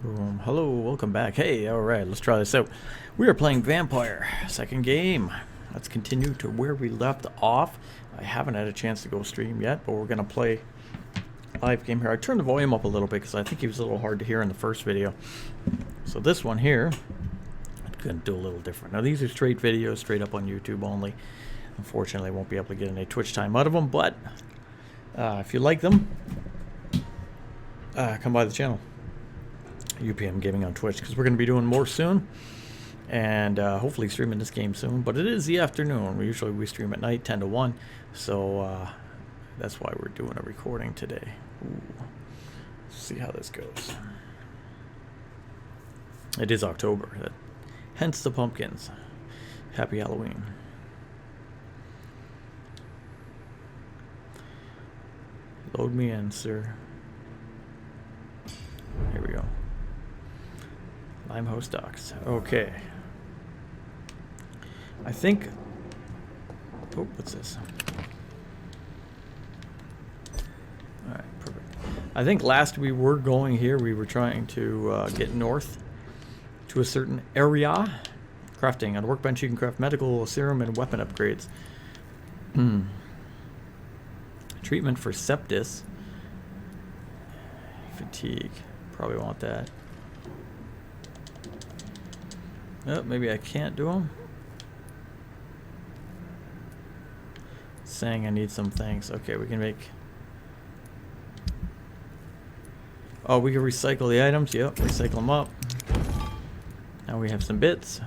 Boom. Hello, welcome back. Hey, alright, let's try this out. We are playing Vampyr, second game. Let's continue to where we left off. I haven't had a chance to go stream yet, but we're going to play live game here. I turned the volume up a little bit because I think he was a little hard to hear in the first video. So this one here, I'm going to do a little different. Now these are straight videos, straight up on YouTube only. Unfortunately, I won't be able to get any Twitch time out of them, but if you like them, come by the channel. UPM Gaming on Twitch, because we're going to be doing more soon, and hopefully streaming this game soon. But it is the afternoon. We stream at night, 10 to 1, so that's why we're doing a recording today. Ooh. Let's see how this goes. It is October, hence the pumpkins. Happy Halloween. Load me in, sir. Here we go. Limehouse Docks. Okay. I think... Oh, what's this? Alright, perfect. I think last we were going here, we were trying to get north to a certain area. Crafting. On a workbench you can craft medical, serum, and weapon upgrades. Treatment for sepsis. Fatigue. Probably want that. Oh, maybe I can't do them. It's saying I need some things. Okay, we can make... Oh, we can recycle the items. Yep, recycle them up. Now we have some bits.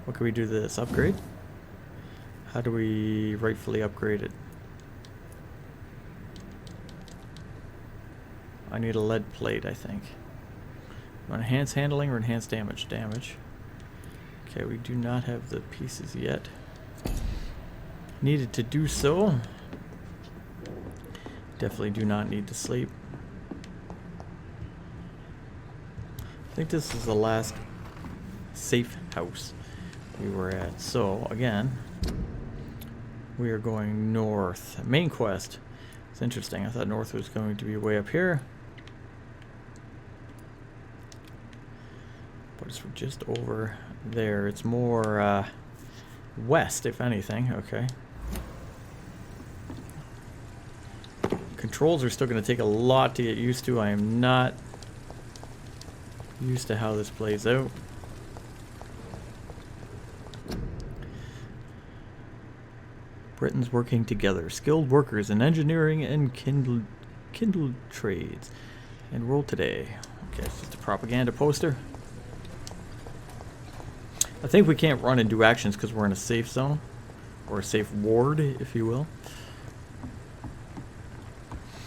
What can we do to this? Upgrade? How do we rightfully upgrade it? I need a lead plate, I think. Enhance handling or enhance damage? Damage. Okay, we do not have the pieces yet. Needed to do so. Definitely do not need to sleep. I think this is the last safe house we were at. So, again, we are going north. Main quest. It's interesting. I thought north was going to be way up here. But it's just over there. It's more west, if anything. Okay. Controls are still going to take a lot to get used to. I am not used to how this plays out. Britons working together. Skilled workers in engineering and kindled trades. Enroll today. Okay, it's just a propaganda poster. I think we can't run and do actions because we're in a safe zone. Or a safe ward, if you will.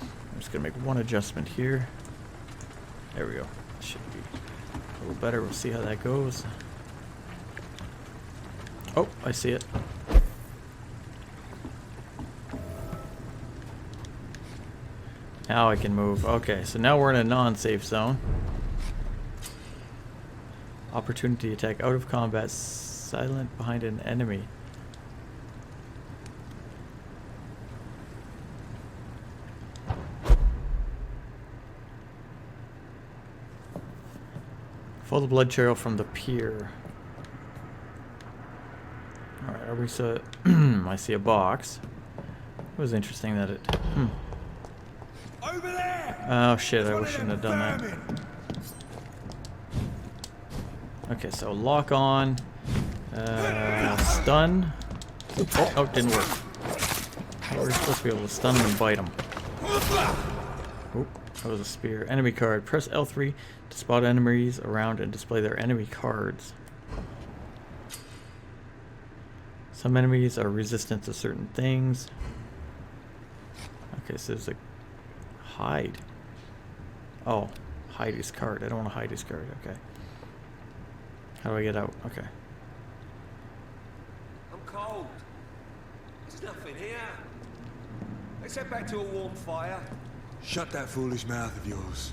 I'm just going to make one adjustment here. There we go. Should be a little better. We'll see how that goes. Oh, I see it. Now I can move. Okay, so now we're in a non-safe zone. Opportunity attack out of combat, silent behind an enemy. Follow the blood trail from the pier. Alright, are we so... I see a box. It was interesting that it... Over there! Oh shit, I shouldn't have done that. Okay, so lock on, stun. Oh, didn't work. We're supposed to be able to stun them and bite them. Oop, that was a spear. Enemy card. Press L3 to spot enemies around and display their enemy cards. Some enemies are resistant to certain things. Okay, so there's a hide. Oh, hide his card. I don't want to hide his card. Okay. How do I get out? Okay. I'm cold. There's nothing here. Let's head back to a warm fire. Shut that foolish mouth of yours.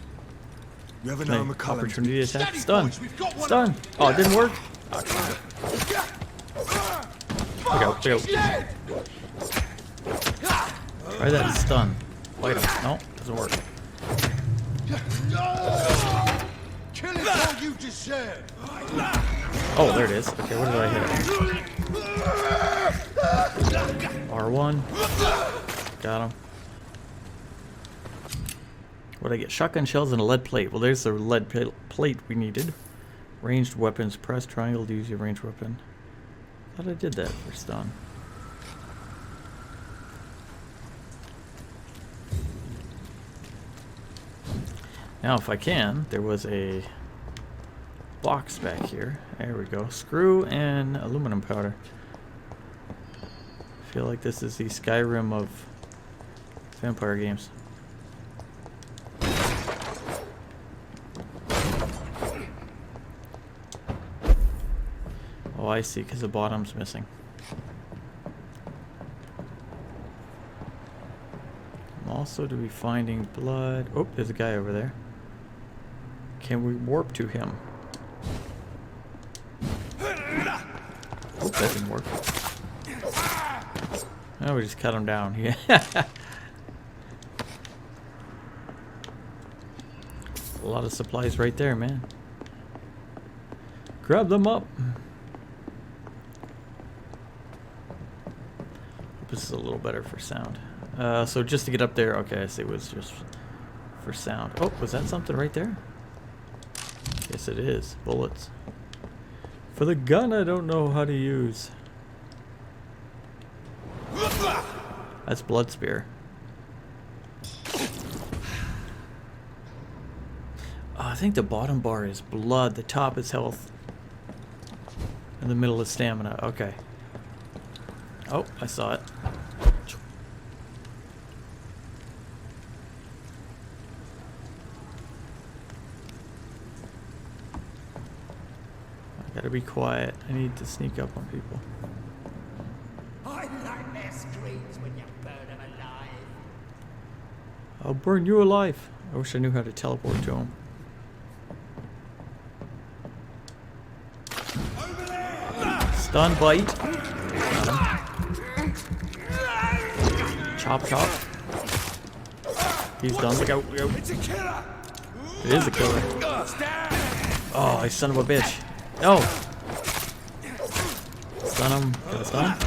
You ever Can I know McCullum? opportunity attack? Steady, Stun. boys, we've got one. Stun. Oh, it didn't work? Okay, try that stun. Bite him. No, doesn't work. Kill it all you deserve. Oh, there it is. Okay, what did I hit? R1. Got him. What did I get? Shotgun shells and a lead plate. Well, there's the lead plate we needed. Ranged weapons. Press triangle to use your ranged weapon. Thought I did that for stun. Now, if I can, there was a box back here. There we go. Screw and aluminum powder. I feel like this is the Skyrim of vampire games. Oh, I see, because the bottom's missing. I'm also to be finding blood. Oh, there's a guy over there. Can we warp to him? Oh, that didn't work. Oh, we just cut him down. Yeah. A lot of supplies right there, man. Grab them up. This is a little better for sound. So just to get up there, okay, I see it was just for sound. Oh, was that something right there? Yes, it is. Bullets. For the gun, I don't know how to use. That's blood spear. Oh, I think the bottom bar is blood, the top is health, and the middle is stamina. Okay. Oh, I saw it. I gotta be quiet. I need to sneak up on people. I like their screams when you burn them alive. I'll burn you alive. I wish I knew how to teleport to him. Stun bite. Got him. Chop chop. He's done. Look out. Look out. It's a killer. It is a killer. Oh, you son of a bitch. No. Stun him. Got a stun?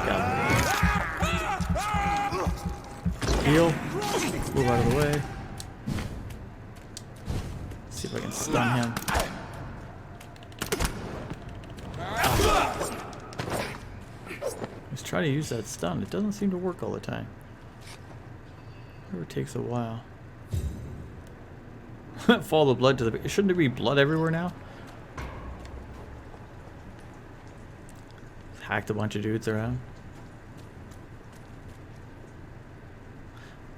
Got him. Heal. Move out of the way. See if I can stun him. Let's try to use that stun. It doesn't seem to work all the time. It takes a while. Follow the blood to the... Shouldn't there be blood everywhere now? Hacked a bunch of dudes around.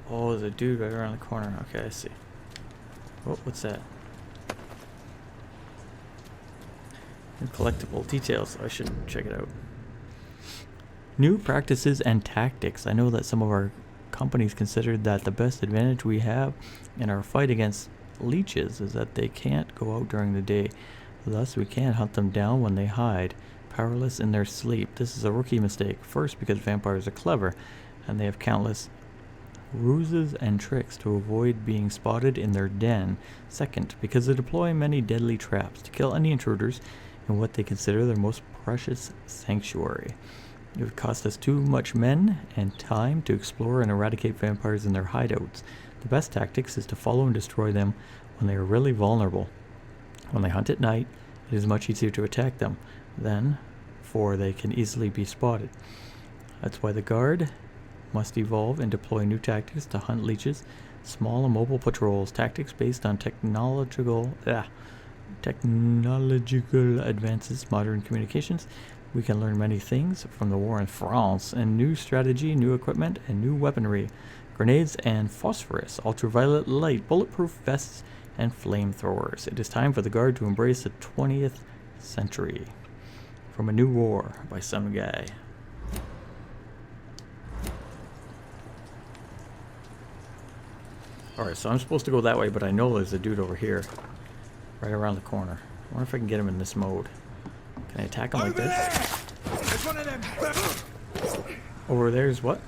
Oh, there's a dude right around the corner. Okay, I see. Oh, what's that? New collectible details. I should check it out. New practices and tactics. I know that some of our companies considered that the best advantage we have in our fight against leeches is that they can't go out during the day. Thus, we can't hunt them down when they hide, powerless in their sleep. This is a rookie mistake. First, because vampires are clever, and they have countless ruses and tricks to avoid being spotted in their den. Second, because they deploy many deadly traps to kill any intruders in what they consider their most precious sanctuary. It would cost us too much men and time to explore and eradicate vampires in their hideouts. The best tactics is to follow and destroy them when they are really vulnerable. When they hunt at night, it is much easier to attack them then, for they can easily be spotted. That's why the guard must evolve and deploy new tactics to hunt leeches, small and mobile patrols, tactics based on technological advances, modern communications. We can learn many things from the war in France, and new strategy, new equipment, and new weaponry. Grenades and phosphorus, ultraviolet light, bulletproof vests, and flamethrowers. It is time for the guard to embrace the 20th century. From A New War by some guy. Alright, so I'm supposed to go that way, but I know there's a dude over here. Right around the corner. I wonder if I can get him in this mode. Can I attack him like this? There's one of them. Over there's what?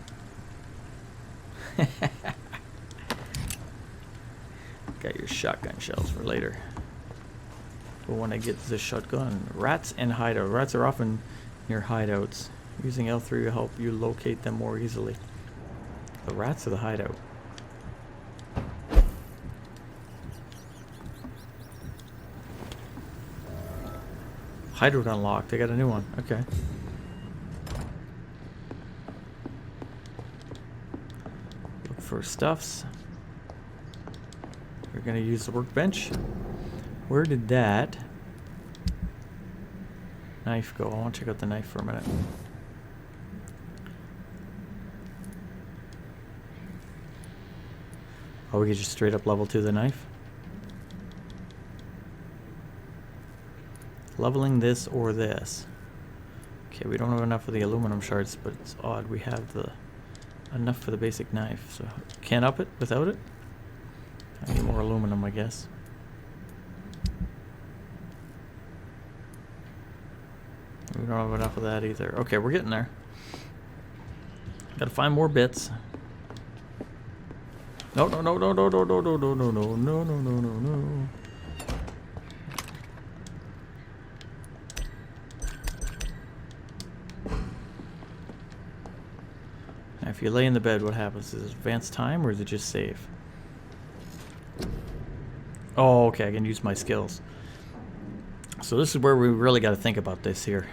Got your shotgun shells for later. But when I get the shotgun, rats and hideout. Rats are often near hideouts. Using L3 will help you locate them more easily. The rats or the hideout? Hideout unlocked. I got a new one. Okay. Look for stuffs. We're gonna use the workbench. Where did that knife go? I want to check out the knife for a minute. Oh, we could just straight up level 2 the knife. Leveling this or this. Okay, we don't have enough of the aluminum shards, but it's odd. We have the enough for the basic knife, so can't up it without it. I need more aluminum, I guess. We don't have enough of that either. Okay, we're getting there. Gotta find more bits. No, no, no, no, no, no, no, no, no, no, no, no, no, no, no, no. Now, if you lay in the bed, what happens? Is it advanced time or is it just save? Oh, okay, I can use my skills. So this is where we really got to think about this here.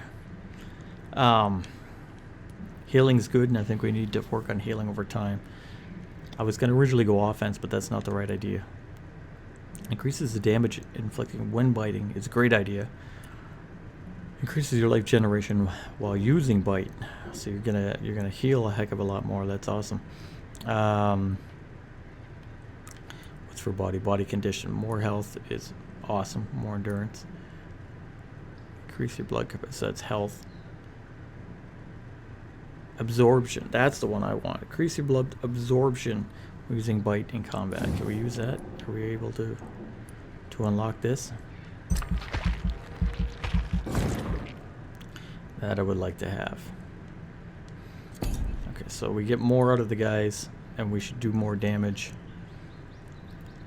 Healing's good, and I think we need to work on healing over time. I was going to originally go offense, but that's not the right idea. Increases the damage inflicting when biting. It's a great idea. Increases your life generation while using bite. So you're gonna heal a heck of a lot more. That's awesome. What's for body? Body condition. More health is awesome. More endurance. Increase your blood capacity. So that's health. Absorption. That's the one I want. Increase your blood absorption using bite in combat. Can we use that? Are we able to unlock this? That I would like to have. Okay, so we get more out of the guys, and we should do more damage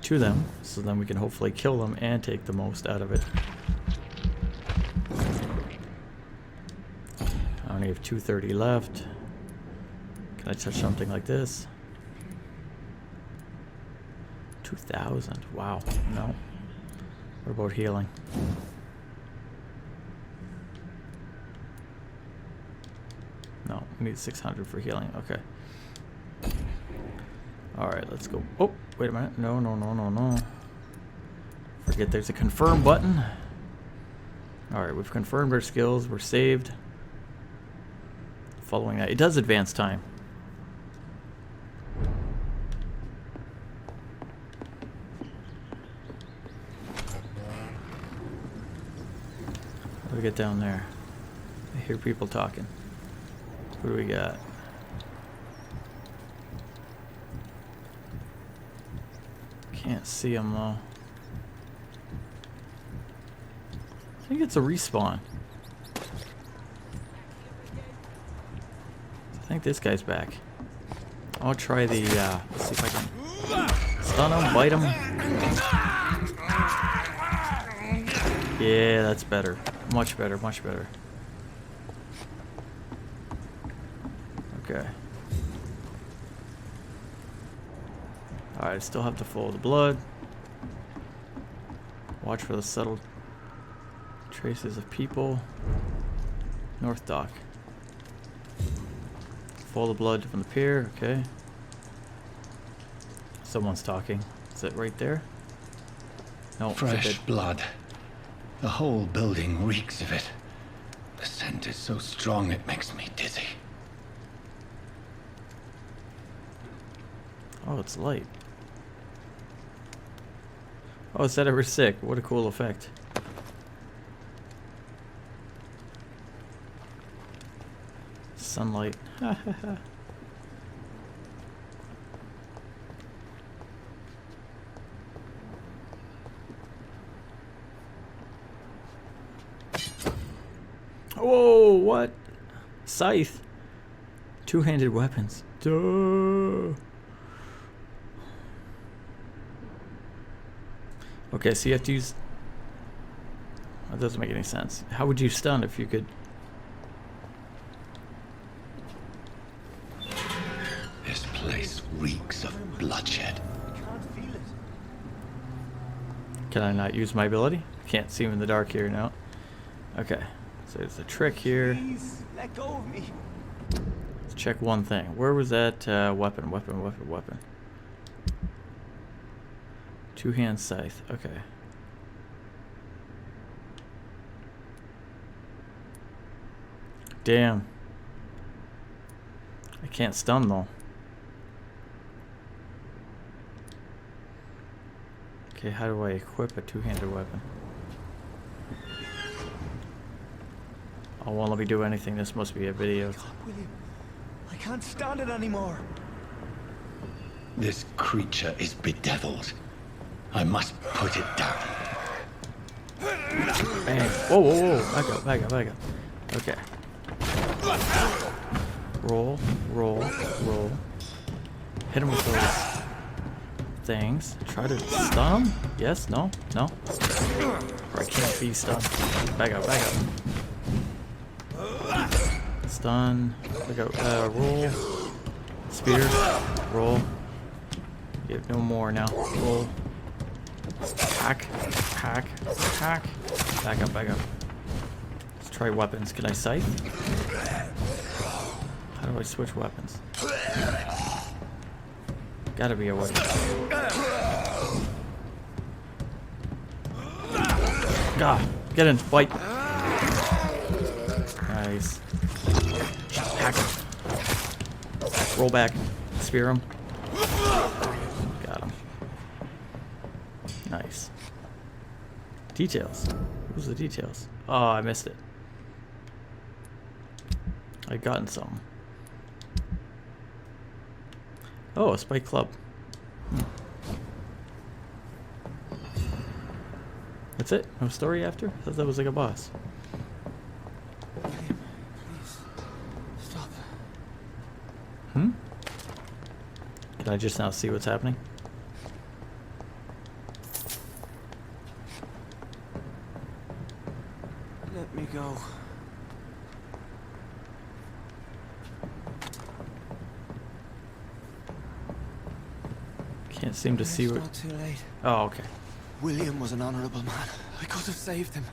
to them, so then we can hopefully kill them and take the most out of it. I only have 230 left. Can I touch something like this? 2,000. Wow. No. What about healing? No, we need 600 for healing. Okay. Alright, let's go. Oh, wait a minute. No, no, no, no, no. Forget there's a confirm button. Alright, we've confirmed our skills. We're saved. Following that. It does advance time. What do we get down there? I hear people talking. What do we got? Can't see them though. I think it's a respawn. I think this guy's back. I'll try the, let's see if I can stun him, bite him. Yeah, that's better. Much better, much better. Okay. Alright, I still have to follow the blood. Watch for the subtle traces of people. North Dock. Follow the blood from the pier, okay. Someone's talking. Is it right there? No, Fresh blood. The whole building reeks of it. The scent is so strong it makes me dizzy. Oh, it's light. Oh, it said I was sick. What a cool effect. Sunlight. Whoa, what? Scythe. Two-handed weapons. Duh. Okay, so you have to use... That doesn't make any sense. How would you stun if you could... This place reeks of bloodshed. Can I not use my ability? Can't see him in the dark here now. Okay, so there's a trick here. Please, let go of me. Let's check one thing. Where was that weapon? Two-hand scythe. Okay. Damn. I can't stun though. Okay, how do I equip a two-handed weapon? Oh, won't let me do anything. This must be a video. God, William, I can't stand it anymore. This creature is bedeviled. I must put it down. Bang. Whoa, whoa, whoa. Back up. Okay. Roll. Hit him with those things. Try to stun him? Yes? No? No? Or I can't be stunned. Back up. Stun. Back up. Roll. Spear. Roll. You have no more now. Roll. Hack. Back up. Let's try weapons. Can I scythe? How do I switch weapons? Gotta be a way. God, get in, fight. Nice. Hack him. Roll back. Spear him. Got him. Nice. Details. Who's the details? Oh, I missed it. I'd gotten some. Oh, a spike club. That's it? No story after? I thought that was like a boss. William, please, stop. Can I just now see what's happening? Let me go. Can't seem to see It's what... not too late. Oh, okay. William was an honorable man. I could have saved him.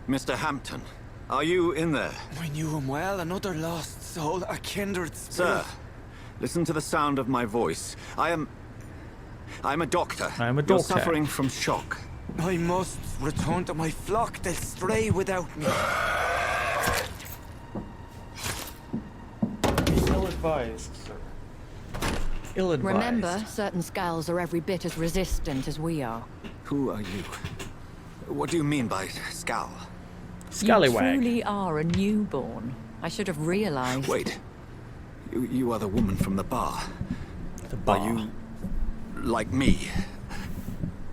Mr. Hampton, are you in there? I knew him well, another lost soul, a kindred Sir, spirit. listen to the sound of my voice. I'm a doctor. I'm a You're doctor. suffering from shock. I must return to my flock. They'll stray without me. Ill-advised, sir. Ill-advised. Remember, certain skulls are every bit as resistant as we are. Who are you? What do you mean by scowl? You Scallywag. truly are a newborn. I should have realized. Wait. You are the woman from the bar. The bar. Are you like me?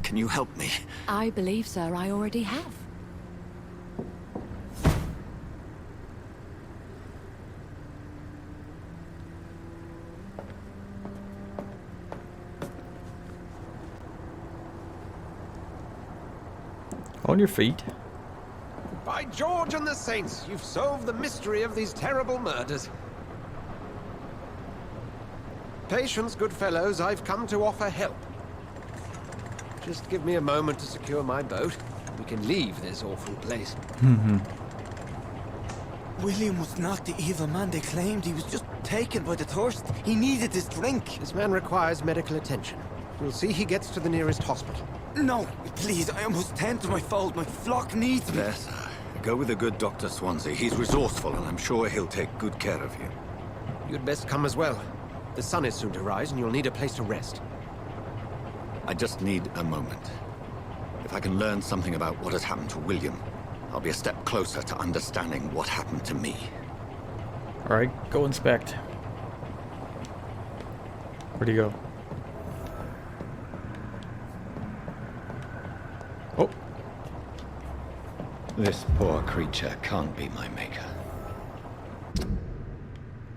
Can you help me? I believe, sir, I already have. On your feet. By George and the Saints, you've solved the mystery of these terrible murders. Patience, good fellows, I've come to offer help. Just give me a moment to secure my boat. We can leave this awful place. William was not the evil man they claimed. He was just taken by the thirst. He needed this drink. This man requires medical attention. We'll see he gets to the nearest hospital. No, please, I must tend to my fold. My flock needs me. Yes, sir. Go with the good Dr. Swansea. He's resourceful, and I'm sure he'll take good care of you. You'd best come as well. The sun is soon to rise, and you'll need a place to rest. I just need a moment. If I can learn something about what has happened to William, I'll be a step closer to understanding what happened to me. Alright, go inspect. Where'd he go? Oh. This poor creature can't be my maker.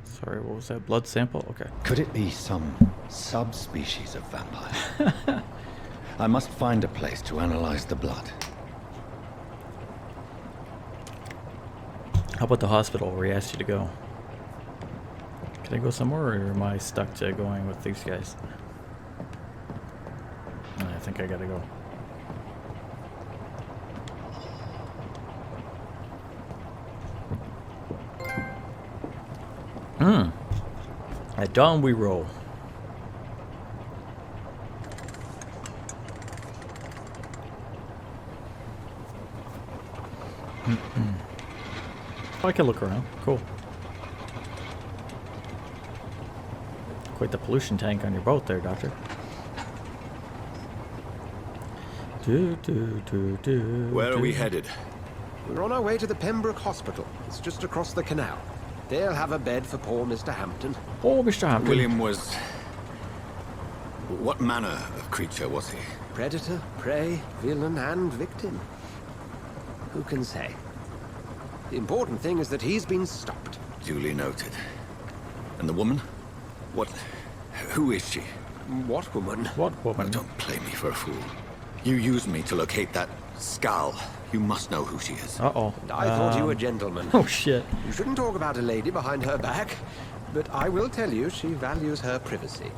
Sorry, what was that? Blood sample? Okay. Could it be some subspecies of vampire? I must find a place to analyze the blood. How about the hospital where he asked you to go? Can I go somewhere, or am I stuck to going with these guys? I think I gotta go. At dawn we roll. I can look around. Cool. Quite the pollution tank on your boat there, Doctor. Where are we headed? We're on our way to the Pembroke Hospital. It's just across the canal. They'll have a bed for poor Mr. Hampton. Oh, Mr. Hampton. William was... What manner of creature was he? Predator, prey, villain, and victim. Who can say? The important thing is that he's been stopped. Duly noted. And the woman? What... Who is she? What woman? What woman? Don't play me for a fool. You used me to locate that skull. You must know who she is. Uh-oh. I thought you were a gentleman. Oh, shit. You shouldn't talk about a lady behind her back, but I will tell you she values her privacy.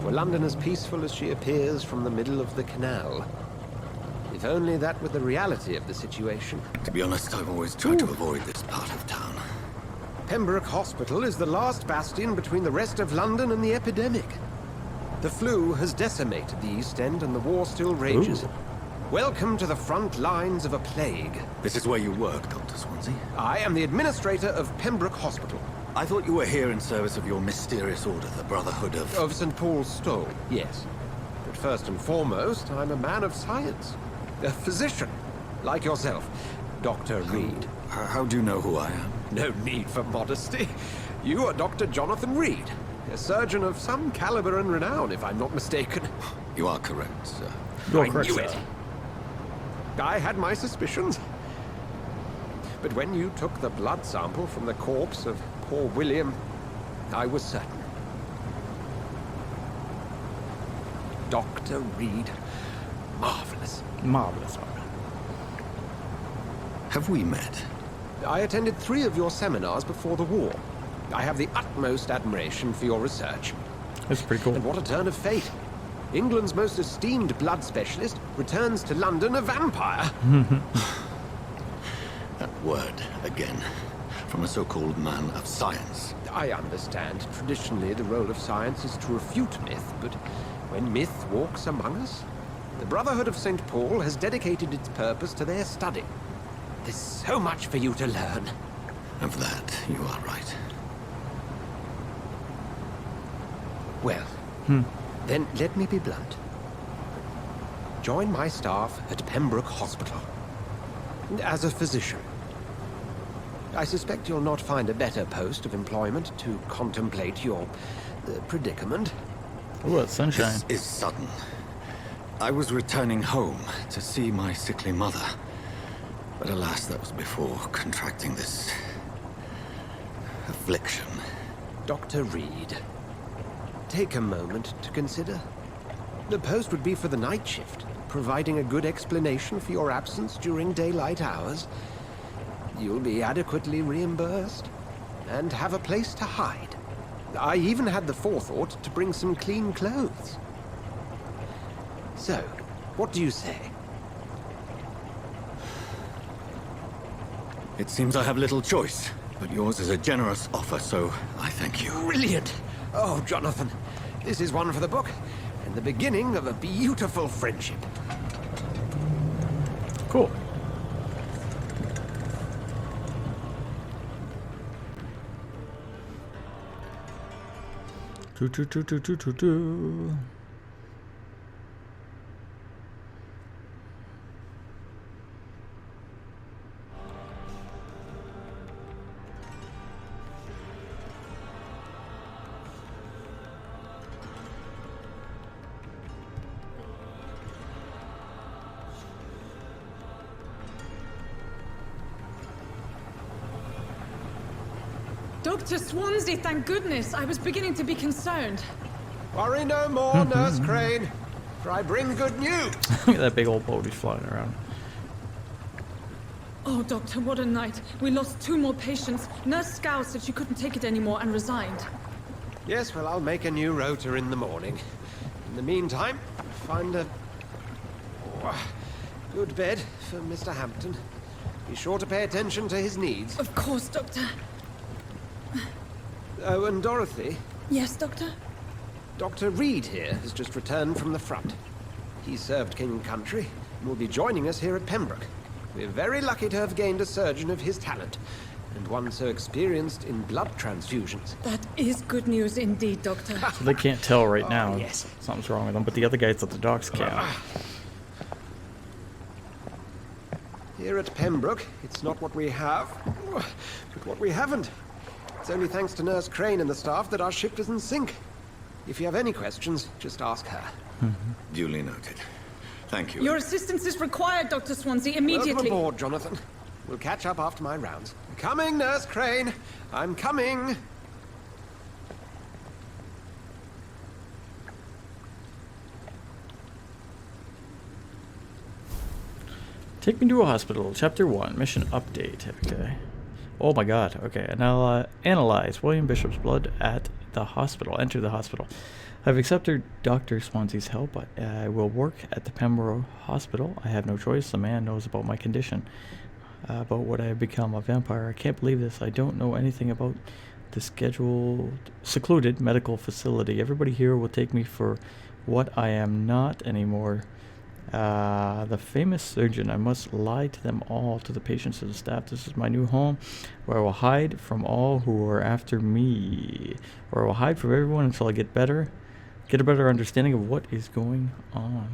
Were London as peaceful as she appears from the middle of the canal? If only that were the reality of the situation. To be honest, I've always tried to avoid this part of town. Pembroke Hospital is the last bastion between the rest of London and the epidemic. The flu has decimated the East End and the war still rages. Ooh. Welcome to the front lines of a plague. This is where you work, Dr. Swansea? I am the administrator of Pembroke Hospital. I thought you were here in service of your mysterious order, the Brotherhood of... Of St. Paul's Stole, yes. But first and foremost, I'm a man of science. A physician, like yourself, Dr. Reed. How do you know who I am? No need for modesty. You are Dr. Jonathan Reed, a surgeon of some caliber and renown, if I'm not mistaken. You are correct, sir. You're correct, knew sir. it. I had my suspicions. But when you took the blood sample from the corpse of poor William, I was certain. Dr. Reed. Marvelous. Marvelous. Have we met? I attended 3 of your seminars before the war. I have the utmost admiration for your research. That's pretty cool. And what a turn of fate. England's most esteemed blood specialist returns to London a vampire. That word, again, from a so-called man of science. I understand. Traditionally, the role of science is to refute myth, but when myth walks among us, the Brotherhood of St. Paul has dedicated its purpose to their study. There's so much for you to learn. Of that, you are right. Well, then let me be blunt. Join my staff at Pembroke Hospital. As a physician. I suspect you'll not find a better post of employment to contemplate your predicament. Ooh, it's sunshine. This is sudden. I was returning home to see my sickly mother. But alas, that was before contracting this... affliction. Dr. Reed, take a moment to consider. The post would be for the night shift, providing a good explanation for your absence during daylight hours. You'll be adequately reimbursed, and have a place to hide. I even had the forethought to bring some clean clothes. So, what do you say? It seems I have little choice, but yours is a generous offer, so I thank you. Brilliant! Oh, Jonathan, this is one for the book, and the beginning of a beautiful friendship. Cool. Do. Dr. Swansea, thank goodness. I was beginning to be concerned. Worry no more, Nurse Crane, for I bring good news. Look at that big old boat he's flying around. Oh, Doctor, what a night. We lost 2 more patients. Nurse Scow said she couldn't take it anymore and resigned. Yes, well, I'll make a new rota in the morning. In the meantime, find a good bed for Mr. Hampton. Be sure to pay attention to his needs. Of course, Doctor. Oh, and Dorothy, Yes, Doctor? Dr. Reed here has just returned from the front. He served King and Country and will be joining us here at Pembroke. We're very lucky to have gained a surgeon of his talent, and one so experienced in blood transfusions. That is good news indeed, Doctor. So they can't tell right now. yes. Something's wrong with them, but the other guys at the docks can. Here at Pembroke, it's not what we have, but what we haven't. It's only thanks to Nurse Crane and the staff that our ship doesn't sink. If you have any questions, just ask her. Duly noted. Thank you. Your assistance is required, Dr. Swansea, immediately. Welcome aboard, Jonathan. We'll catch up after my rounds. Coming, Nurse Crane. I'm coming. Take me to a hospital. Chapter 1. Mission update. Okay. Oh my god. Okay. Analyze William Bishop's blood at the hospital. Enter the hospital. I've accepted Dr. Swansea's help, but I will work at the Pembroke Hospital. I have no choice. The man knows about my condition. About what I have become, a vampire. I can't believe this. I don't know anything about the secluded medical facility. Everybody here will take me for what I am not anymore. The famous surgeon. I must lie to them all, to the patients and the staff. This is my new home, where I will hide from all who are after me. Where I will hide from everyone until I get a better understanding of what is going on.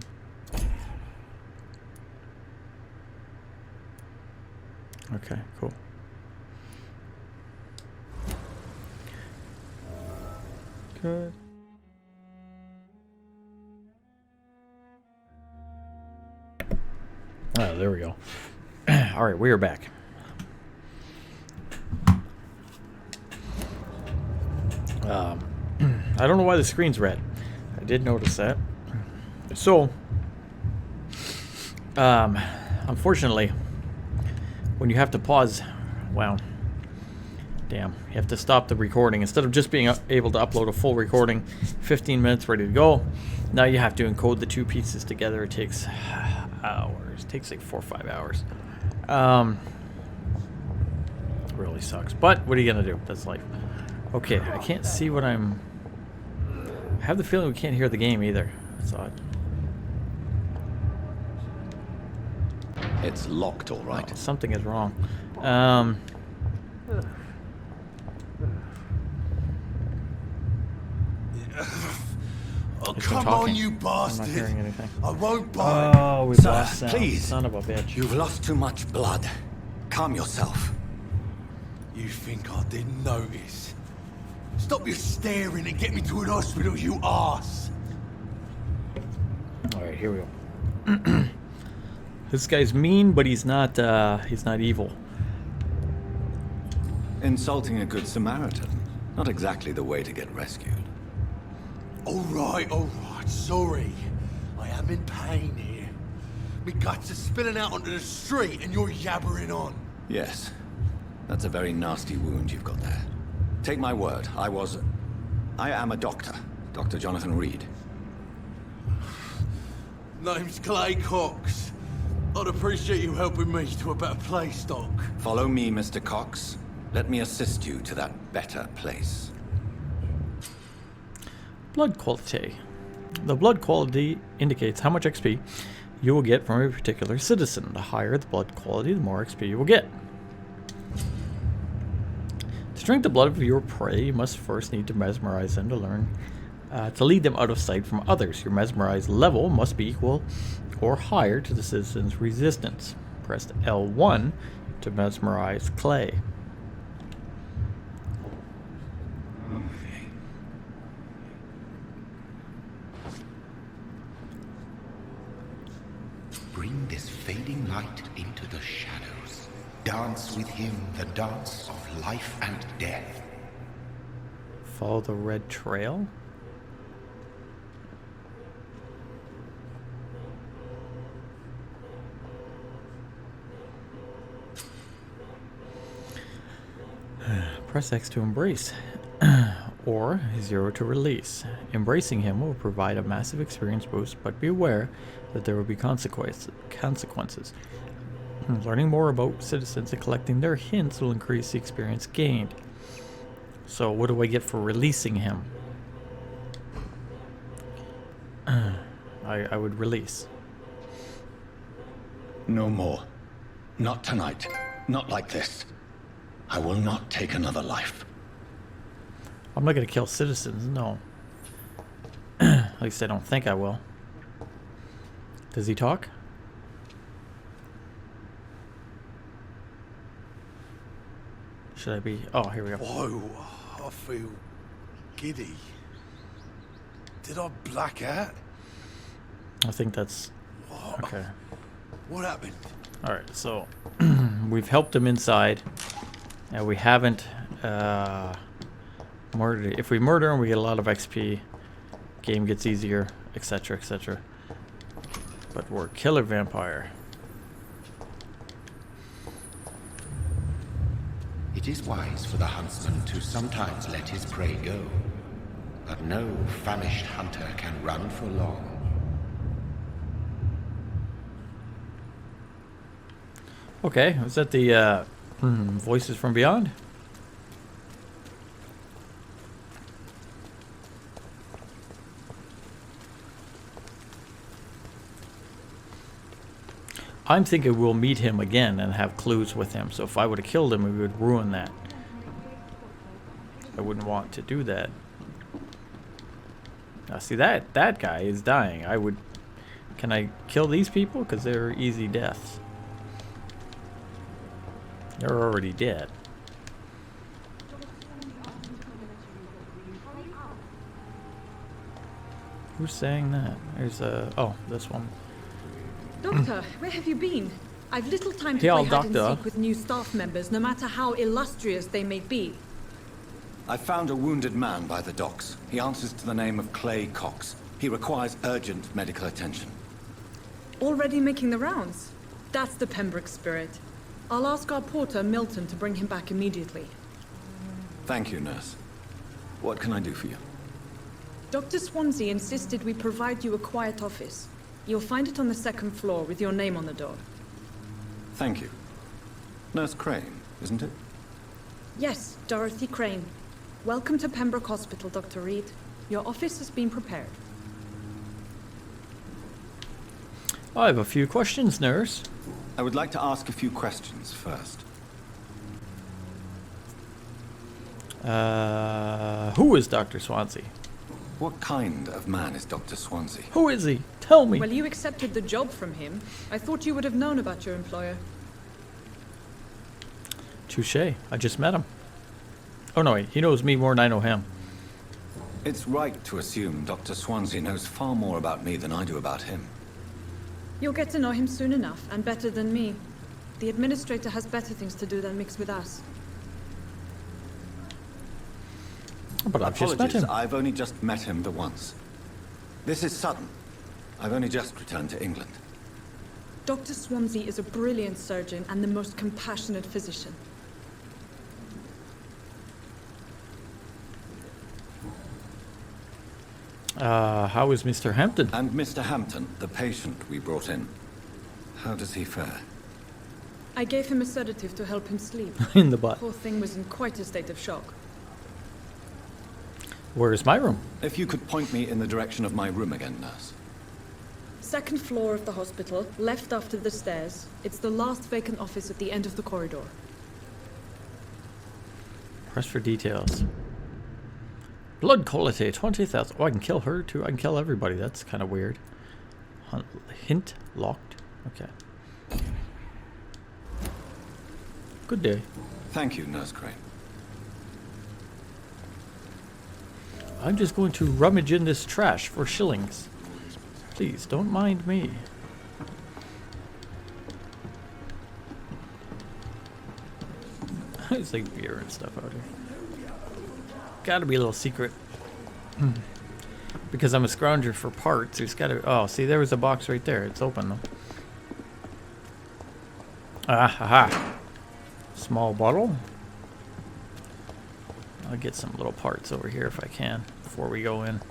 Okay, cool. Good. Oh, there we go. All right, we are back. I don't know why the screen's red. I did notice that. So, unfortunately, when you have to pause, wow, damn, you have to stop the recording. Instead of just being able to upload a full recording, 15 minutes ready to go, now you have to encode the 2 pieces together. It takes hours. It takes like 4 or 5 hours. Really sucks. But what are you gonna do? That's life. Okay, I can't see what I'm... I have the feeling we can't hear the game either. That's odd. It's locked, all right. Oh, something is wrong. Oh, It's come talking. on, you I'm not bastard. hearing anything. I won't bite. Oh, we Sir, lost sound. please. Son of a bitch. You've lost too much blood. Calm yourself. You think I didn't notice? Stop your staring and get me to an hospital, you arse. All right, here we go. This guy's mean, but he's not evil. Insulting a good Samaritan. Not exactly the way to get rescued. All right, sorry. I am in pain here. Me guts are spilling out onto the street and you're yabbering on. Yes. That's a very nasty wound you've got there. Take my word, I am a doctor. Dr. Jonathan Reed. Name's Clay Cox. I'd appreciate you helping me to a better place, Doc. Follow me, Mr. Cox. Let me assist you to that better place. Blood quality. The blood quality indicates how much XP you will get from a particular citizen. The higher the blood quality, the more XP you will get. To drink the blood of your prey, you must first need to mesmerize them to learn to lead them out of sight from others. Your mesmerized level must be equal or higher to the citizen's resistance. Press L1 to mesmerize Clay. Bring this fading light into the shadows. Dance with him the dance of life and death. Follow the red trail. Press X to embrace, or 0 to release. Embracing him will provide a massive experience boost, but be aware that there will be consequences. Learning more about citizens and collecting their hints will increase the experience gained. So what do I get for releasing him? I would release. No more. Not tonight. Not like this. I will not take another life. I'm not going to kill citizens, no. At least I don't think I will. Does he talk? Should I be... Oh, here we go. Whoa, I feel giddy. Did I black out? I think that's... What? Okay. What happened? Alright, so... we've helped him inside. And we haven't... murdered. If we murder him, we get a lot of XP. Game gets easier, etc., etc. But we're killer vampire. It is wise for the huntsman to sometimes let his prey go, but no famished hunter can run for long. Okay, was that the voices from beyond? I'm thinking we'll meet him again and have clues with him. So if I would have killed him, we would ruin that. I wouldn't want to do that. Now see, that guy is dying. I would... Can I kill these people? Because they're easy deaths. They're already dead. Who's saying that? There's a... Oh, this one. Doctor, where have you been? I've little time to Hey, play hide and Doctor. seek with new staff members, no matter how illustrious they may be. I found a wounded man by the docks. He answers to the name of Clay Cox. He requires urgent medical attention. Already making the rounds? That's the Pembroke spirit. I'll ask our porter, Milton, to bring him back immediately. Thank you, nurse. What can I do for you? Dr. Swansea insisted we provide you a quiet office. You'll find it on the 2nd floor with your name on the door. Thank you. Nurse Crane, isn't it? Yes, Dorothy Crane. Welcome to Pembroke Hospital, Dr. Reed. Your office has been prepared. I have a few questions, nurse. I would like to ask a few questions first. Who is Dr. Swansea? What kind of man is Dr. Swansea? Who is he? Tell me. Well, you accepted the job from him. I thought you would have known about your employer. Touché. I just met him. Oh no, wait. He knows me more than I know him. It's right to assume Dr. Swansea knows far more about me than I do about him. You'll get to know him soon enough, and better than me. The administrator has better things to do than mix with us. But I've just met Apologies, him. I've only just met him the once. This is sudden. I've only just returned to England. Dr. Swansea is a brilliant surgeon and the most compassionate physician. How is Mr. Hampton? And Mr. Hampton, the patient we brought in. How does he fare? I gave him a sedative to help him sleep. In the butt. Poor thing was in quite a state of shock. Where is my room? If you could point me in the direction of my room again, nurse. 2nd floor of the hospital, left after the stairs. It's the last vacant office at the end of the corridor. Press for details. Blood quality, 20,000. Oh, I can kill her too. I can kill everybody. That's kind of weird. Hint locked. Okay. Good day. Thank you, Nurse Crane. I'm just going to rummage in this trash for shillings. Please, don't mind me. It's like beer and stuff out here. Gotta be a little secret. Because I'm a scrounger for parts, there's gotta... Oh, see, there was a box right there. It's open, though. Ah, aha. Small bottle. I'll get some little parts over here if I can before we go in.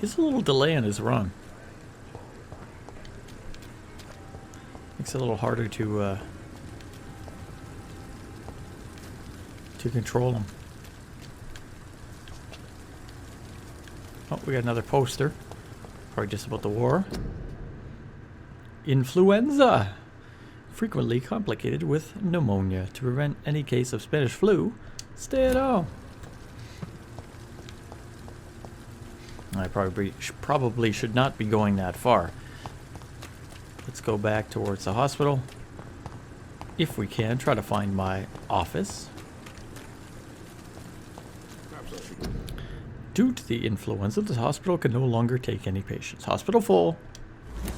He's a little delay in his run. Makes it a little harder to control him. Oh, we got another poster. Probably just about the war. Influenza. Frequently complicated with pneumonia. To prevent any case of Spanish flu, stay at home. I probably should not be going that far. Let's go back towards the hospital. If we can, try to find my office. Due to the influenza, the hospital can no longer take any patients. Hospital full.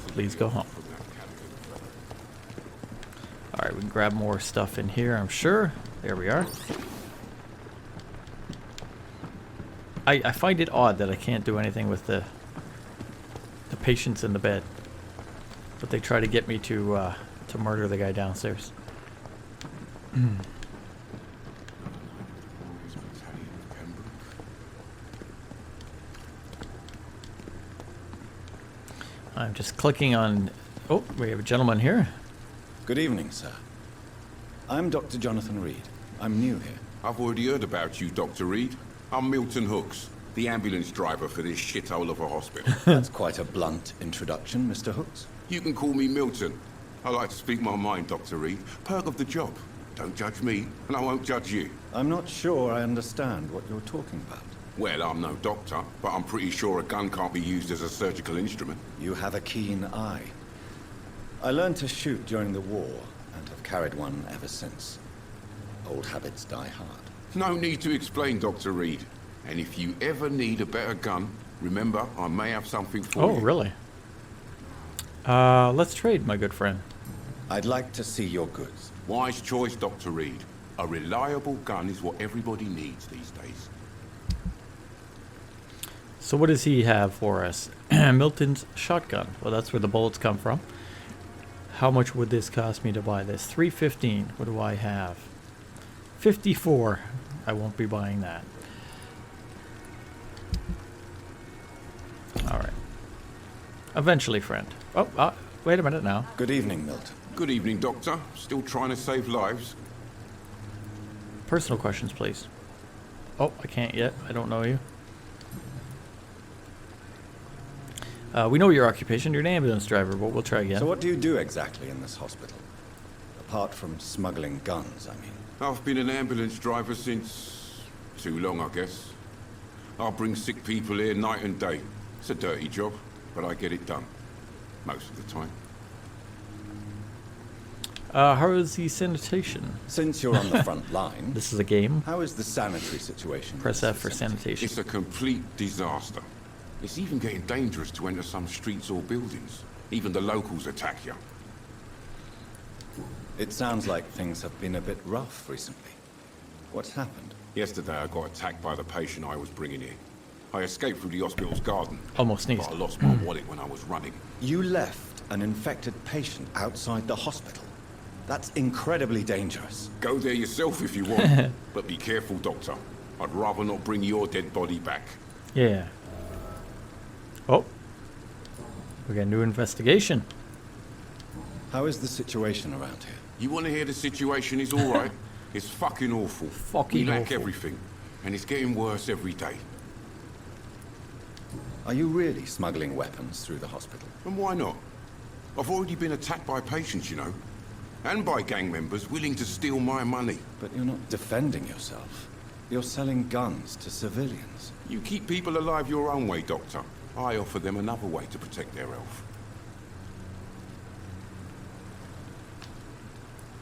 Please go home. Alright, we can grab more stuff in here, I'm sure. There we are. I find it odd that I can't do anything with the patients in the bed. But they try to get me to murder the guy downstairs. I'm just clicking on... Oh, we have a gentleman here. Good evening, sir. I'm Dr. Jonathan Reed. I'm new here. I've already heard about you, Dr. Reed. I'm Milton Hooks, the ambulance driver for this shithole of a hospital. That's quite a blunt introduction, Mr. Hooks. You can call me Milton. I like to speak my mind, Dr. Reed. Perk of the job. Don't judge me, and I won't judge you. I'm not sure I understand what you're talking about. Well, I'm no doctor, but I'm pretty sure a gun can't be used as a surgical instrument. You have a keen eye. I learned to shoot during the war, and have carried one ever since. Old habits die hard. No need to explain, Dr. Reed. And if you ever need a better gun, remember, I may have something for you. Oh, really? Let's trade, my good friend. I'd like to see your goods. Wise choice, Dr. Reed. A reliable gun is what everybody needs these days. So what does he have for us? Milton's shotgun. Well, that's where the bullets come from. How much would this cost me to buy this? $3.15. What do I have? $54. I won't be buying that. Alright. Eventually, friend. Oh, wait a minute now. Good evening, Milton. Good evening, Doctor. Still trying to save lives? Personal questions, please. Oh, I can't yet. I don't know you. We know your occupation. You're an ambulance driver, but we'll try again. So what do you do exactly in this hospital? Apart from smuggling guns, I mean. I've been an ambulance driver since... too long, I guess. I bring sick people here night and day. It's a dirty job, but I get it done. Most of the time. How is the sanitation? Since you're on the front line... This is a game. How is the sanitary situation? Press F for sanitation. It's a complete disaster. It's even getting dangerous to enter some streets or buildings. Even the locals attack you. It sounds like things have been a bit rough recently. What's happened? Yesterday I got attacked by the patient I was bringing in. I escaped through the hospital's garden. Almost sneezed. But I lost my wallet when I was running. You left an infected patient outside the hospital. That's incredibly dangerous. Go there yourself if you want. But be careful, Doctor. I'd rather not bring your dead body back. Yeah. Oh. We got a new investigation. How is the situation around here? You want to hear the situation is all right? It's fucking awful. Fucking we lack awful. everything. And it's getting worse every day. Are you really smuggling weapons through the hospital? And why not? I've already been attacked by patients, you know. And by gang members willing to steal my money. But you're not defending yourself. You're selling guns to civilians. You keep people alive your own way, Doctor. I offer them another way to protect their health.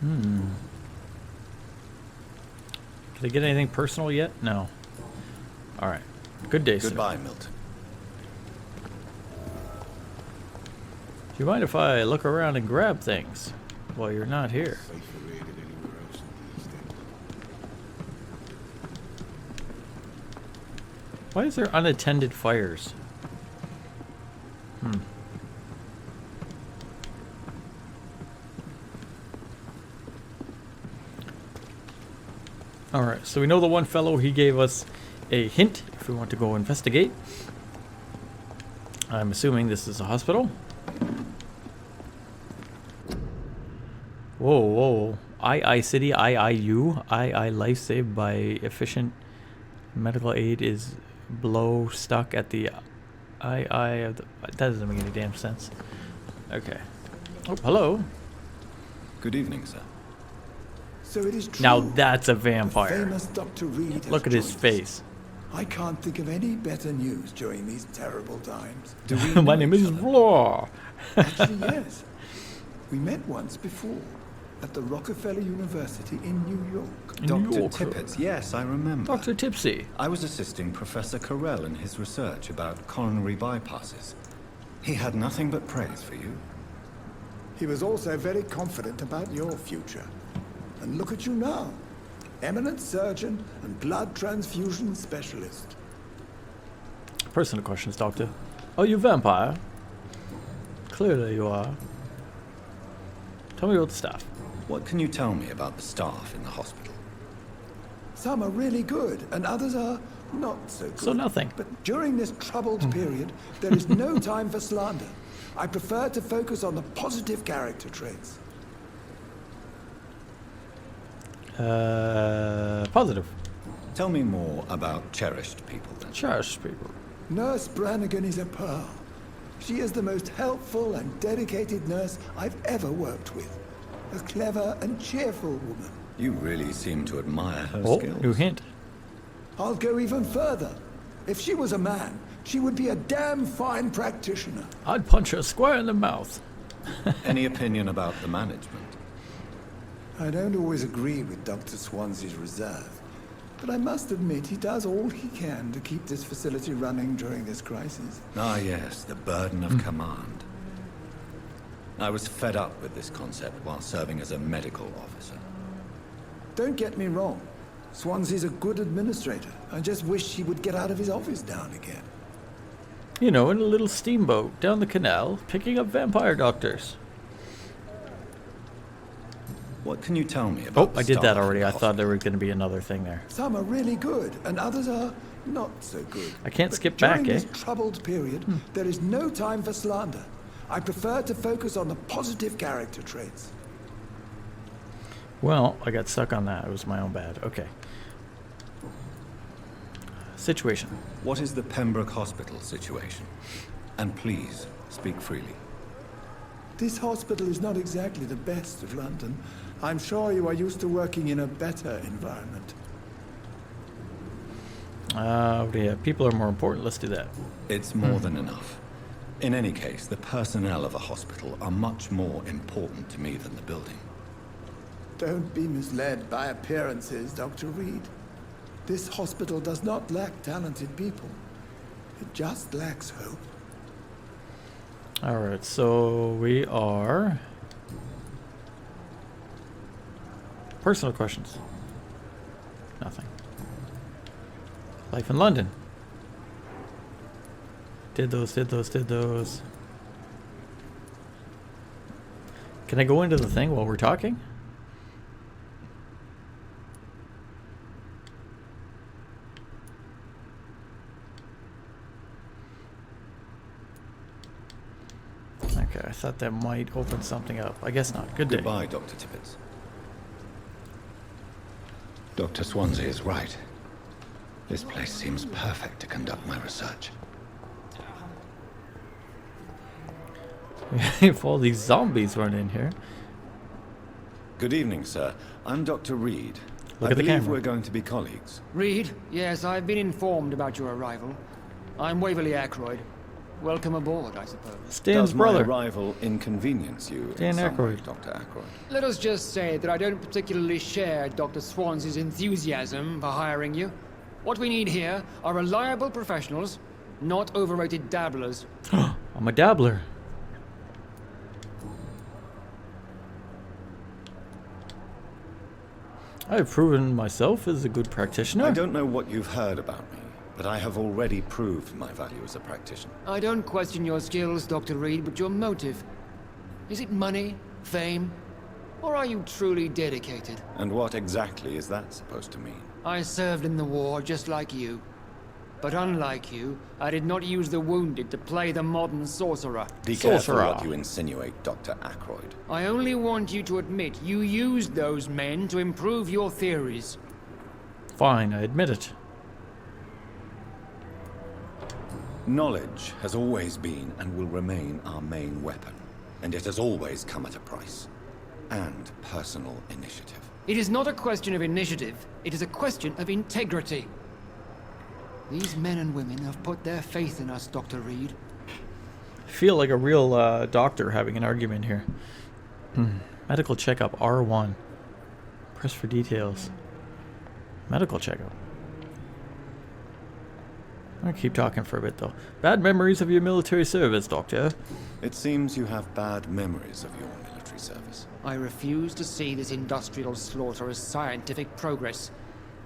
Can I get anything personal yet? No. Alright. Good day, sir. Goodbye, Milton. Do you mind if I look around and grab things while you're not here? Safer here than anywhere else in the East End. Why is there unattended fires? Alright, so we know the one fellow, he gave us a hint if we want to go investigate. I'm assuming this is a hospital. Whoa, whoa. II City, IIU. II life saved by efficient medical aid is below stuck at the II of the... That doesn't make any damn sense. Okay. Oh, hello. Good evening, sir. So it is true. Now that's a The vampire. famous Dr. Reed has Look at his joined us. face. I can't think of any better news during these terrible times. My name is Vlaw. Actually, yes. We met once before at the Rockefeller University in New York. Dr. York. Tippett, yes, I remember. Dr. Tipsy. I was assisting Professor Carell in his research about coronary bypasses. He had nothing but praise for you. He was also very confident about your future. And look at you now. Eminent surgeon and blood transfusion specialist. Personal questions, Doctor. Are you a vampire? Clearly you are. Tell me about the staff. What can you tell me about the staff in the hospital? Some are really good, and others are not so good. So nothing. But during this troubled period, there is no time for slander. I prefer to focus on the positive character traits. Positive. Tell me more about cherished people, then. Cherished people. Nurse Brannigan is a pearl. She is the most helpful and dedicated nurse I've ever worked with. A clever and cheerful woman. You really seem to admire her Oh, skills. new hint. I'll go even further. If she was a man, she would be a damn fine practitioner. I'd punch her square in the mouth. Any opinion about the management? I don't always agree with Dr. Swansea's reserve, but I must admit he does all he can to keep this facility running during this crisis. Ah, yes, the burden of command. I was fed up with this concept while serving as a medical officer. Don't get me wrong. Swansea's a good administrator. I just wish he would get out of his office now and again. You know, in a little steamboat down the canal, picking up vampire doctors. What can you tell me Oh, about the I did staff that in already. the I thought there was going to be another thing there. Some are really good, and others are not so good. I can't But skip back, during eh? this troubled period, there is no time for slander. I prefer to focus on the positive character traits. Well, I got stuck on that. It was my own bad. Okay. Situation. What is the Pembroke Hospital situation? And please, speak freely. This hospital is not exactly the best of London. I'm sure you are used to working in a better environment. Yeah, people are more important. Let's do that. It's more than enough. In any case, the personnel of a hospital are much more important to me than the building. Don't be misled by appearances, Dr. Reed. This hospital does not lack talented people. It just lacks hope. Alright, so we are... Personal questions. Nothing. Life in London. Did those. Can I go into the thing while we're talking? Okay, I thought that might open something up. I guess not. Good day. Goodbye, Dr. Tippett. Dr. Swansea is right. This place seems perfect to conduct my research. If all these zombies weren't in here. Good evening, sir. I'm Dr. Reed. Look I at the believe camera. we're going to be colleagues. Reed? Yes, I've been informed about your arrival. I'm Waverly Ackroyd. Welcome aboard, I suppose. Stan's Does brother. my arrival inconvenience you Stan in some way, Aykroyd. Dr. Ackroyd? Let us just say that I don't particularly share Dr. Swansea's enthusiasm for hiring you. What we need here are reliable professionals, not overrated dabblers. I'm a dabbler. I have proven myself as a good practitioner. I don't know what you've heard about me, but I have already proved my value as a practitioner. I don't question your skills, Dr. Reed, but your motive. Is it money? Fame? Or are you truly dedicated? And what exactly is that supposed to mean? I served in the war just like you. But unlike you, I did not use the wounded to play the modern sorcerer. Be careful what you insinuate, Dr. Ackroyd. I only want you to admit you used those men to improve your theories. Fine, I admit it. Knowledge has always been and will remain our main weapon. And it has always come at a price. And personal initiative. It is not a question of initiative. It is a question of integrity. These men and women have put their faith in us, Dr. Reed. I feel like a real doctor having an argument here. Medical checkup R1. Press for details. Medical checkup. I'll keep talking for a bit though. Bad memories of your military service, Doctor. It seems you have bad memories of your military service. I refuse to see this industrial slaughter as scientific progress.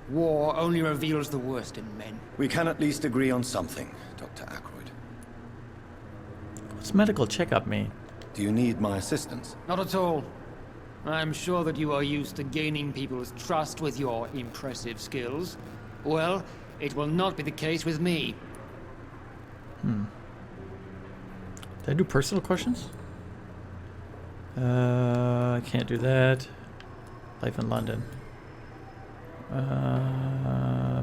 War only reveals the worst in men. We can at least agree on something, Dr. Ackroyd. What's medical checkup mean? Do you need my assistance? Not at all. I'm sure that you are used to gaining people's trust with your impressive skills. Well, it will not be the case with me. Did I do personal questions? I can't do that. Life in London.